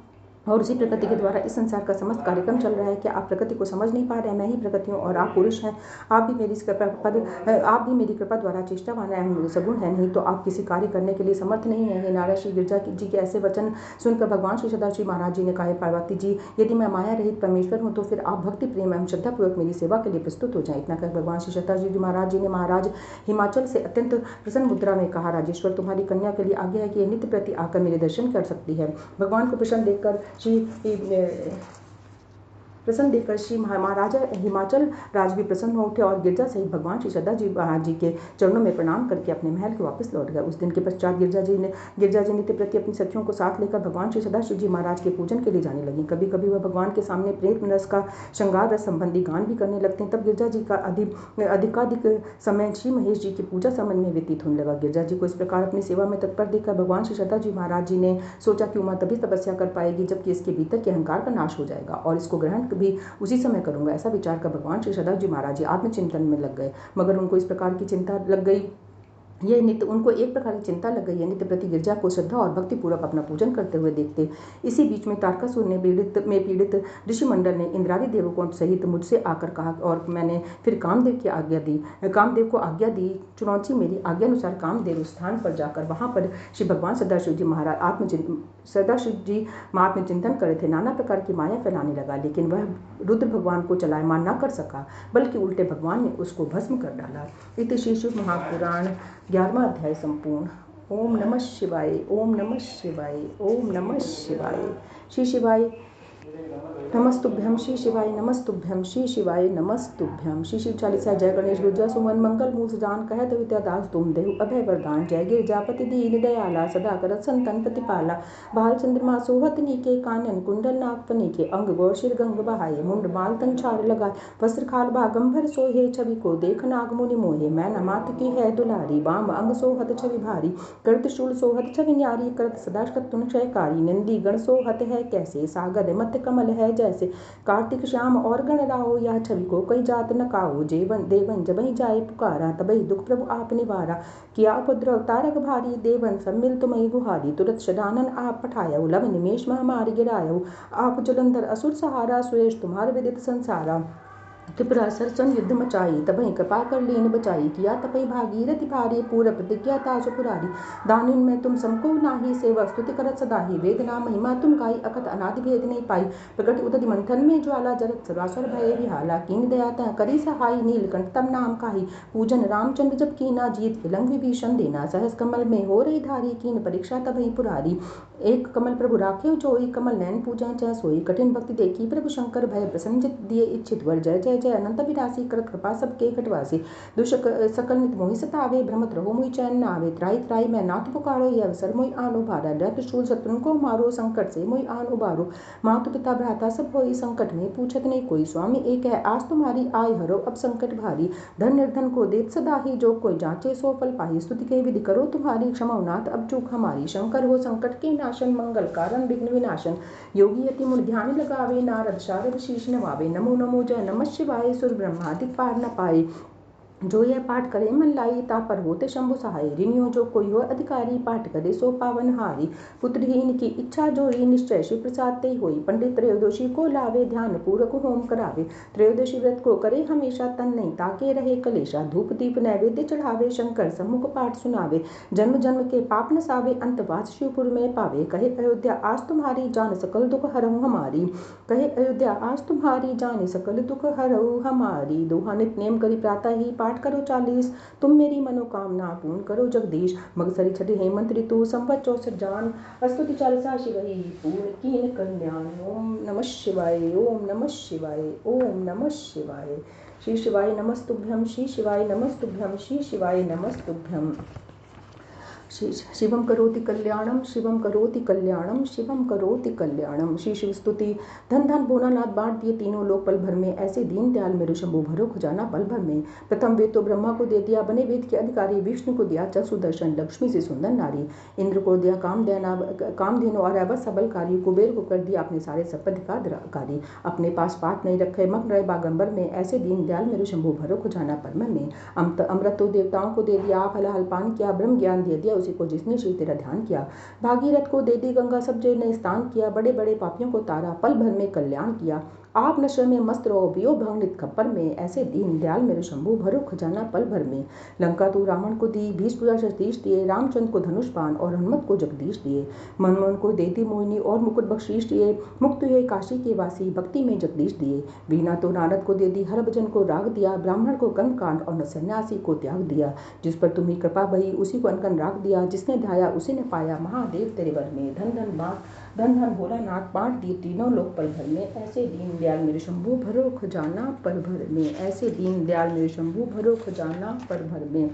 और उसी प्रकृति के द्वारा इस संसार का समस्त कार्यक्रम चल रहा है। क्या आप प्रकृति को समझ नहीं पा रहे हैं? मैं ही प्रकृति हूँ और आप पुरुष हैं। आप भी मेरी कृपा द्वारा चेष्टावान हैं, सगुण है, नहीं तो आप किसी कार्य करने के लिए समर्थ नहीं है। हे नारद, श्री गिरजा जी के ऐसे वचन सुनकर भगवान श्री सदाशिव महाराज जी ने कहा, पार्वती जी, यदि मैं माया रहित परमेश्वर हूँ तो फिर आप भक्ति प्रेम एवं श्रद्धापूर्वक मेरी सेवा के लिए प्रस्तुत हो जाए। इतना कर भगवान श्री सदाशिव महाराज जी ने महाराज हिमाचल से अत्यंत प्रसन्न मुद्रा में कहा, राजेश्वर, तुम्हारी कन्या के लिए आज्ञा है कि नित्य प्रति आकर मेरे दर्शन कर सकती है। भगवान को प्रसन्न देखकर श्री महाराजा हिमाचल राज भी प्रसन्न हो उठे और गिरजा सहित भगवान श्री सदाजी महाराज जी के चरणों में प्रणाम करके अपने महल के वापस लौट गए। उस दिन के पश्चात गिरजा जी नित्य प्रति अपनी सखियों को साथ लेकर भगवान श्री सदाशिव जी महाराज के पूजन के लिए जाने लगी। कभी कभी वह भगवान के सामने प्रेत रस का श्रृंगार रस संबंधी गान भी करने लगते हैं। तब गिरजा जी का अधिकाधिक समय श्री महेश जी की पूजा समझ में व्यतीत होने लगा। गिरजा जी को इस प्रकार अपनी सेवा में तत्पर देखकर भगवान श्री सदाजी महाराज जी ने सोचा कि उमा तभी तपस्या कर पाएगी जबकि इसके भीतर के अहंकार का नाश हो जाएगा और इसको ग्रहण भी उसी समय करूंगा। ऐसा विचार कर भगवान श्री सदाशिव जी महाराज जी आत्मचिंतन में लग गए, मगर उनको इस प्रकार की चिंता लग गई, उनको एक प्रकार की चिंता लग गई है, नित्य प्रति गिरजा को श्रद्धा और भक्ति पूर्वक अपना पूजन करते हुए देखते। इसी बीच में तारकासुर ने पीड़ित ऋषिमंडल ने इंद्रादि देवों सहित मुझसे आकर कहा और मैंने फिर कामदेव को आज्ञा दी। चुनौती मेरी आज्ञा अनुसार कामदेव उस स्थान पर जाकर वहां पर श्री भगवान सदाशिव जी महाराज सदाशिव जी महात्म चिंतन करे थे। नाना प्रकार की माया फैलाने लगा, लेकिन वह रुद्र भगवान को चलायमान न कर सका, बल्कि उल्टे भगवान ने उसको भस्म कर डाला। इति श्री शिव महापुराण 11वां अध्याय संपूर्ण। ओम नमः शिवाय, ओम नमः शिवाय, ओम नमः शिवाय। श्री शिवाय नमस्तुभ्यम, श्री शिवाय नमस्तुभ्यम, श्री शिवाय नमस्तुभ्यम। श्री शिव चालीसा। जय गणेश गुर्जा सुमन मंगल मूल जान कहत विद्यादास तुम देहु अभय वरदान। जय गिरजापति दीन दयाला सदा करत संतन प्रतिपाला। बाल चंद्रमा सोहत नीके कानन कुंडल नाग फनीके। अंग गौर शिर गंग बहाये मुंड माल तन छाड़ लगाए। वस्त्र खाल बागंभर सोहे छवि को देख नाग मुनि मोहे। मैना मात की है दुलारी बाम अंग सोहत छवि भारी। करत शूल सोहत छवि न्यारी करत सदा शत्रुन क्षयकारी। नंदी गण सोहत है कैसे सागर मत कमल है जैसे। कार्तिक श्याम और गण राओ यह छवि को कई जात न काओ। देवन जबहि जाए पुकारा तबहि दुख प्रभु आप निवारा। किया उपद्रव तारक भारी देवन सब मिल तुम्हें गुहारी। तुरत शडानन आप पठायो लव निमेष महामारी गिरायो। आप जलंधर असुर सहारा सुरेश तुम्हार विदित संसारा। त्रिपुरासुर सन युद्ध मचाई, तबहि कृपा कर लीन बचाई। किया तपहि भागीरथि भारी, पूरा प्रतिज्ञा तासु पुरारी। दानिन में तुम समको नाही, सेवक स्तुति करत सदाहि। वेद नाम महिमा तुम गाई, अकथ अनादि भेद नहीं पाई। प्रगट उदधि मंथन में ज्वाला, जरत सर्वासुर भय विहाला। कीन दया तह करी सहाय, नीलकंठ तब नाम काही। पूजन रामचंद्र जब कीना, जीत हिलंग विभीषण देना। सहस कमल में हो रही धारी, कीन परीक्षा तबहि पुरारी। एक कमल प्रभु राखे जोई, कमल नयन पूजै चै सोई। कठिन भक्ति देखी प्रभु शंकर, भय प्रसन्न चित दिए इच्छित वर। जय जय जय अनंत विनाशी, करत कृपा सबके घटवासी। दुष्ट सकल नित मोहि सतावे, भ्रमत रहो मुहि चैन न आवे। त्राहि त्राहि मैं नाथ पुकारो, यह अवसर मोहि आन उबारा। डर त्रिशूल शत्रुन को मारो, संकट से मोहि आन उबारो। मातु पिता भ्राता सब होई, संकट में पूछत नहीं कोई। स्वामी एक है आस तुम्हारी, आय हरो अब संकट भारी। धन निर्धन को देत सदाहि, जो कोई जांचे सो फल पाहि। स्तुति के विधि करो तुम्हारी, क्षमा नाथ अब चूक हमारी। शंकर हो संकट के नाशन, मंगल कारण विघ्न विनाशन। योगी यति मुनि ध्यान लगावे, नारद शारद शीश नवावे। नमो नमो जय नमः शिवाय, सुर ब्रह्मादि पार न पाए। जो यह पाठ करे मन लाई, तापर होते शंभु सहाय। ऋणियों जो कोई हो अधिकारी, पाठ करे सो पावन हारी। पुत्रहीन की इच्छा जोई, निश्चय शिव प्रसाद ते होई। पंडित त्रयोदशी को लावे, ध्यान पूर्वक होम करावे। त्रयोदशी व्रत को करे हमेशा, तन नहीं ताके रहे कलेशा। धूप दीप नैवेद्य चढ़ावे, शंकर सम्मुख पाठ सुनावे। जन्म जन्म के पाप नसावे, अंतवास शिवपुर में पावे। कहे अयोध्या आस तुम्हारी, जान सकल दुख हरहु हमारी। कहे अयोध्या आस तुम्हारी, जान सकल दुख हरहु हमारी। दोहा नित नेम करी प्रातः ही, पाठ करो 40। तुम मेरी मनोकामना पूर्ण करो जगदीश। मगसरी छठी हेमंत ऋतु, संवत 64 जान। स्तुति चालीसा शिवहि, पूर्ण कीन कल्याण। ओम नमः शिवाय, ओम नमः शिवाय, ओम नमः शिवाय। श्री शिवाय नमस्तुभ्यं, श्री शिवाय नमस्तुभ्यं, श्री शिवाय नमस्तुभ्यं। शिवम करोति कल्याणम, शिवम करोति कल्याणम, शिवम करोति कल्याणम। श्री शिव स्तुति। धन धन भोलानाथ बांट दिए तीनों लोक पल भर में, ऐसे दीन दयाल मेरे शंभु भरो खजाना पल भर में। प्रथम वेद तो ब्रह्मा को दे दिया, बने वेद के अधिकारी। विष्णु को दिया चक्षु दर्शन, लक्ष्मी से सुंदर नारी। इंद्र को दिया कामधेनु और अवध सबलकारी। कुबेर को कर दिया अपने सारे संपत्ति का अधिकारी। अपने पास पाठ नहीं रखे, मग्न रहे बागंबर में, ऐसे दीन दयाल मेरे शंभु भरो खजाना पल भर में। अमृत तो देवताओं को दे दिया, फलाहल पान किया, ब्रह्म ज्ञान दे दिया उसी को जिसने श्री तेरा ध्यान किया। भागीरथ को दे दी गंगा, सब ने स्नान किया। बड़े बड़े पापियों को तारा, पल भर में कल्याण किया। आप नशे में मस्त रहो, पियो भांग नित खप्पर में, ऐसे दीन दयाल मेरे शंभु भरो खजाना पल भर में। लंका तो रावण को दी, 20 पूजा सतीश दिए। रामचंद्र को धनुष बाण और हनुमत को जगदीश दिए। मनमोहन को दे दी मोहिनी और मुकुट बख्शीश दिए। मुक्त हुए काशी के वासी, भक्ति में जगदीश दिए। वीणा तो नारद को दे दी, हर भजन को राग दिया। ब्राह्मण को कर्म कांड और सन्यासी को त्याग दिया। जिस पर तुम्ही कृपा भई, उसी को अनकन राग दिया। जिसने ध्याया उसी ने पाया, महादेव तेरे वर में। धन धन धन धन भोलानाथ बांट दिए तीनों लोक पल भर में, ऐसे दीन दयाल मेरे शंभु भरो खजाना पल भर में। ऐसे दीन दयाल मेरे शंभु भरो खजाना पल भर में।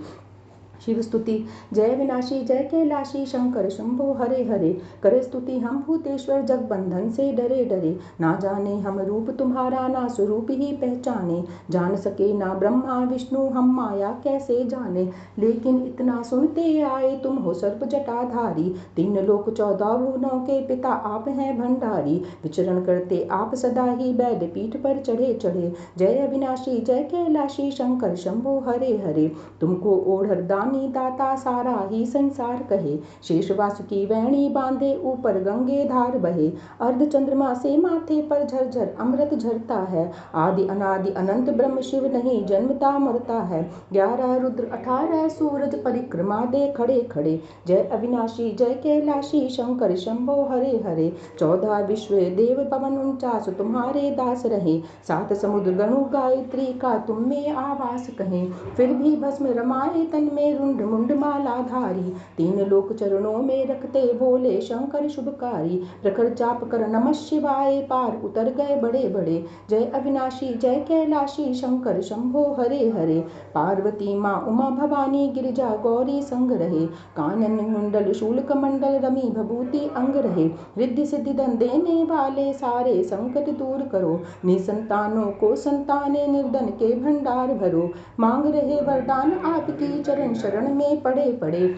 शिव स्तुति। जय विनाशी जय कैलाशी, शंकर शंभो हरे हरे। करे स्तुति हम भूतेश्वर, जग बंधन से डरे डरे। ना जाने हम रूप तुम्हारा, ना स्वरूप ही पहचाने। जान सके ना ब्रह्मा विष्णु, हम माया कैसे जाने। लेकिन इतना सुनते आए, तुम हो सर्प जटाधारी। 3 लोक 14 भुवनों के पिता आप हैं भंडारी। विचरण करते आप सदा ही, बैद पीठ पर चढ़े चढ़े। जय अविनाशी जय कैलाशी, शंकर शंभो हरे हरे। तुमको ओढ़र दानी दाता, सारा ही संसार कहे। शेष वासुकी वैणी बांधे, ऊपर गंगे धार बहे। अर्ध चंद्रमा से माथे पर झरझर अमृत झरता है। आदि अनादि अनंत ब्रह्म शिव, नहीं जन्मता मरता है। 11 रुद्र 18 सूरज, परिक्रमा दे खड़े खड़े। जय अविनाशी जय कैलाशी, शंकर शंभो हरे हरे। 14 विश्व देव पवन 49 तुम्हारे दास रहे। 7 समुद्र गणु गायत्री का तुम में आवास कहें। फिर भी भस्म रमाए तन में, रुंड मुंड मालाधारी। 3 लोक चरणों में रखते, बोले शंकर शुभकारी। प्रखर जाप कर नमः शिवाय, पार उतर गए बड़े बड़े। जय अविनाशी जय कैलाशी, शंकर शंभो हरे हरे। पार्वती माँ उमा भवानी, गिरिजा गौरी संग रहे। कानन मुंडल शूल कमंडल, रमी भभूति अंग रहे। रिद्धि सिद्धि धन देने वाले, सारे संकट दूर करो। निसंतानों को संताने, निर्धन के भंडार भरो। मांग रहे वरदान आपकी, चरण शरण में पड़े पड़े।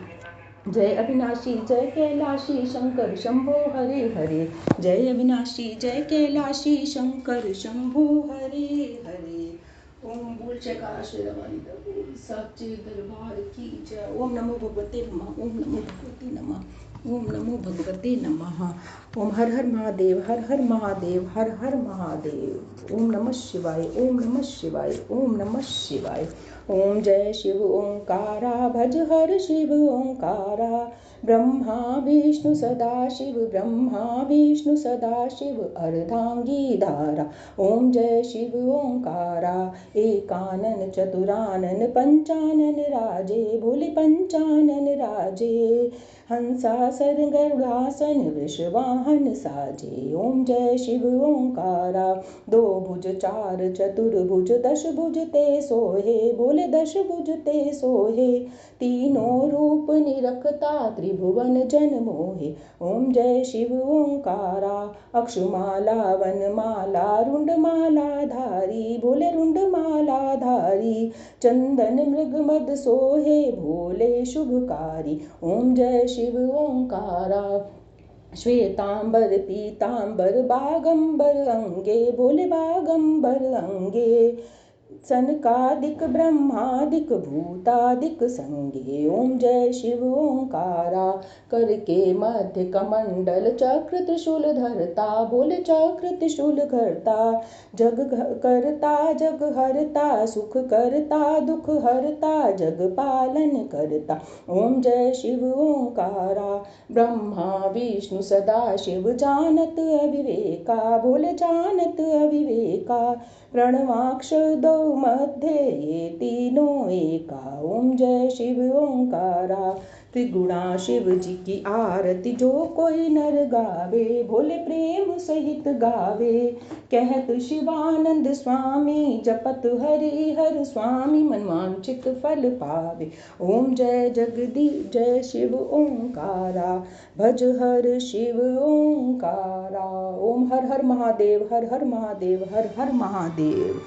जय अविनाशी जय कैलाशी, शंकर शंभो हरे हरे। जय अविनाशी जय कैलाशी, शंकर शंभो हरे हरे। ओम बोल जयकारा श्री रवानी बोल सच्चे दरबार की जय। ओम नमो भगवते नमः। ओम नमो भगवते नमः। ओम नमो भगवते नमः। ओम हर हर महादेव, हर हर महादेव, हर हर महादेव। ओम नमः शिवाय, ओम नमः शिवाय, ओम नमः शिवाय। ओम जय शिव ओंकारा, भज हर शिव ओंकारा। ब्रह्मा विष्णु सदा शिव, ब्रह्मा विष्णु सदा शिव, अर्धांगी धारा। ओम जय शिव ओंकारा। एकानन चतुरानन पंचानन राजे, भोले पंचानन राजे। हंसासन गरुड़ासन वृषवाहन साजे। ओम जय शिव ओंकारा। दो भुज चार चतुर्भुज, दश भुज ते सोहे, भोले दश भुज ते सोहे। तीनों रूप निरखता, त्रिभुवन जन मोहे। ओम जय शिव ओंकारा। अक्षुमाला वनमाला रुंडमाला धारी, भोले रुंडमाला धारी। चंदन मृग मद सोहे, भोले शुभकारी। ओम जय शिव ओंकारा। श्वेतांबर पीतांबर बागंबर अंगे, भोले बागंबर अंगे। सनकादिक ब्रह्मादिक भूतादिक संगे। ओम जय शिव ओंकारा। करके मध्य कमंडल चक्र त्रिशूल धरता, भोले चक्र त्रिशूल धरता। जग करता जग हरता, सुख करता दुख हरता, जग पालन करता। ओम जय शिव ओंकारा। ब्रह्मा विष्णु सदा शिव, जानत अविवेका, भोले जानत अविवेका। प्रणवाक्षर दो मध्य, ये तीनों एका। ओम जय शिव ओंकारा। त्रिगुणा शिव जी की आरती, जो कोई नर गावे, भोले प्रेम सहित गावे। कहत शिवानंद स्वामी, जपत हरि हर स्वामी, मनवांचित फल पावे। ओम जय जगदीश जय शिव ओंकारा। भज हर शिव ओंकारा। ओम हर हर महादेव, हर हर महादेव, हर हर महादेव।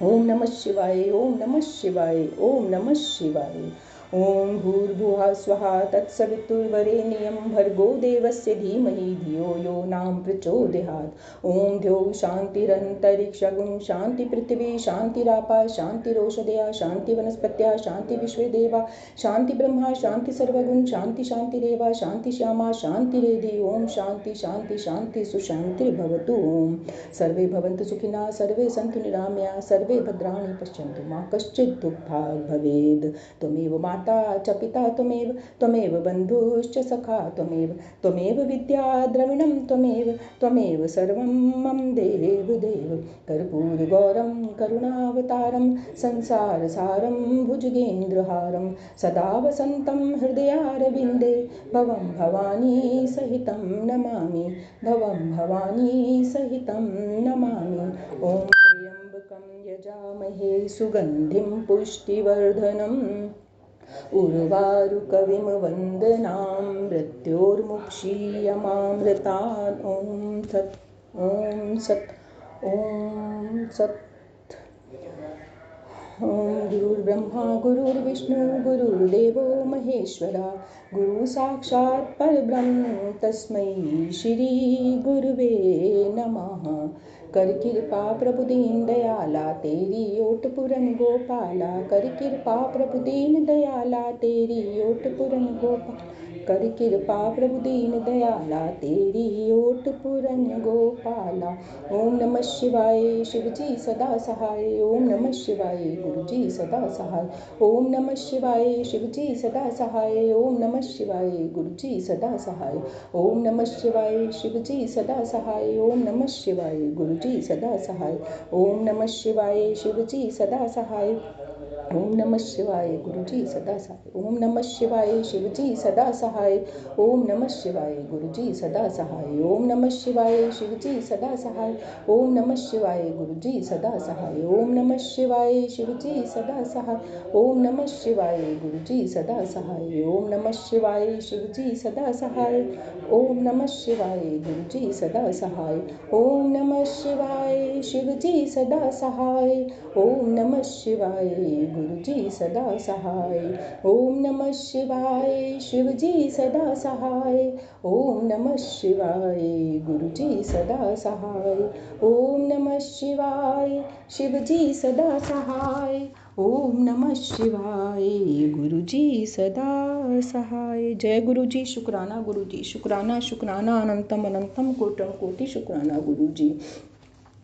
ओम नमः शिवाय, ओम नमः शिवाय, ओम नमः शिवाय। ओम भूर्भुवः स्वः तत्सवितुर्वरेण्यं, भर्गो देवस्य धीमहि धियो यो नाम प्रचोदयात्। ओम द्यौः शान्तिरन्तरिक्षं, शान्ति पृथिवी शान्तिरापः, शान्तिरोषधयः, शान्ति वनस्पतयः, शान्ति विश्वे देवा, शान्ति ब्रह्मा, शान्ति सर्वगुण, शान्ति शान्तिरेव, शान्ति श्यामा शान्तिरेधि। ओम शान्ति शान्ति शान्ति सुशान्तिर्भवतु। ओम सर्वे भवन्तु सुखिनः, सर्वे सन्तु निरामया, सर्वे भद्राणि पश्यन्तु मा कश्चित् दुःखभाग् भवेत्। त्वमेव माता च पिता त्वमेव, त्वमेव बन्धुश्च सखा त्वमेव, त्वमेव विद्या द्रविणं त्वमेव, त्वमेव सर्वं मम देव देव। कर्पूरगौरं करुणावतारं, संसारसारं भुजगेन्द्रहारं, सदा वसन्तं हृदयारविन्दे, भवं भवानी सहितं नमामि, भवं भवानी सहितं नमामि। ओम त्र्यंबकं यजामहे, सुगंधिं पुष्टिवर्धनम्, उर्वारुकविं वन्दनां, मृत्योर्मुक्षीयमामृतात्। ओम सत्, ओम सत्, ओम सत्। ओम गुरुर्ब्रह्मा गुरुर्विष्णु गुरुर्देवो महेश्वरा, गुरु साक्षात् परब्रह्म तस्मै श्री गुरुवे नमः। कर कृपा प्रभु दीन दयाला, तेरी ओट पुरन गोपाला। कर कृपा प्रभु दीन दयाला, तेरी ओट पुरन गोपाला। कर कृपा प्रभु दीन दयाला, तेरी ओट पुरन गोपाला। ओम नमः शिवाय शिवजी सदा सहाय। ओम नमः शिवाय गुरुजी सदा सहाय। ओम नमः शिवाय शिवजी सदा सहाय। ओम नमः शिवाय गुरुजी सदा सहाय। ओम नमः शिवाय शिवजी सदा सहाय। ओम नमः शिवाय गुरुजी सदा सहाय। ओम नमः शिवाय शिवजी सदा सहाय। ओम नमः शिवाय गुरुजी सदा सहाय। ओम नमः शिवाय शिवजी सदा सहाय। ओम नमः शिवाय गुरुजी सदा सहाय। ओम नमः शिवाय शिवजी सदा सहाय। ओम नमः शिवाय गुरुजी सदा सहाय। ओम नमः शिवाय शिवजी सदा सहाय। ओम नमः शिवाय गुरुजी सदा सहाय। ओम नमः शिवाय शिवजी सदा सहाय। ओम नमः शिवाय गुरुजी सदा सहाय। ओम नमः शिवाय शिवजी सदा सहाय। ओम नमः शिवाय गुरु जी सदा सहाय। ओम नमः शिवाय शिव जी सदा सहाय। ओम नमः शिवाय गुरु जी सदा सहाय। ओम नमः शिवाय शिव जी सदा सहाय। ओम नमः शिवाय गुरु जी सदा सहाय। जय गुरु जी। शुक्राना गुरु जी। शुक्राना शुक्राना अनंतम अनंतम कोटम कोटि शुक्राना गुरु जी।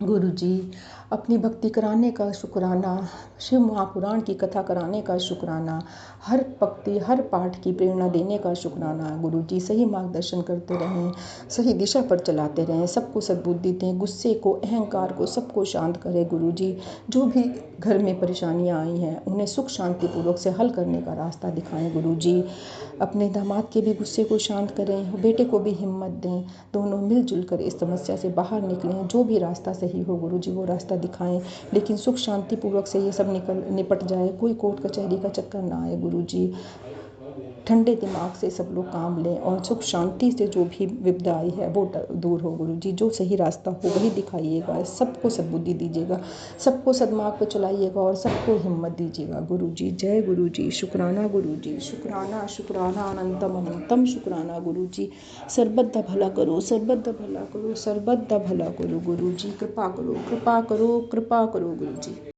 गुरु जी अपनी भक्ति कराने का शुक्राना, शिव महापुराण की कथा कराने का शुक्राना, हर भक्ति हर पाठ की प्रेरणा देने का शुक्राना। गुरु जी सही मार्गदर्शन करते रहें, सही दिशा पर चलाते रहें, सबको सद्बुद्धि दें, गुस्से को अहंकार को सबको शांत करें। गुरु जी जो भी घर में परेशानियां आई हैं उन्हें सुख शांति पूर्वक से हल करने का रास्ता दिखाएं। गुरु जी अपने दामाद के भी गुस्से को शांत करें, बेटे को भी हिम्मत दें, दोनों मिलजुल कर इस समस्या से बाहर निकलें। जो भी रास्ता सही हो गुरु जी वो रास्ता दिखाएं, लेकिन सुख शांति पूर्वक से ये सब निपट जाए, कोई कोर्ट कचहरी का चक्कर ना आए। गुरु जी ठंडे दिमाग से सब लोग काम लें और सुख शांति से जो भी विपदा आई है वो दूर हो। गुरु जी जो सही रास्ता हो वही दिखाइएगा, सबको सद्बुद्धि दीजिएगा, सबको सद्मार्ग पर चलाइएगा और सबको हिम्मत दीजिएगा। गुरु जी जय गुरु जी। शुक्राना गुरु जी। शुक्राना शुक्राना अनंतम अनंतम शुक्राना गुरु जी। सर्वदा भला करो, सर्वदा भला करो, सर्वदा भला करो। गुरु जी कृपा करो, कृपा करो, कृपा करो गुरु जी।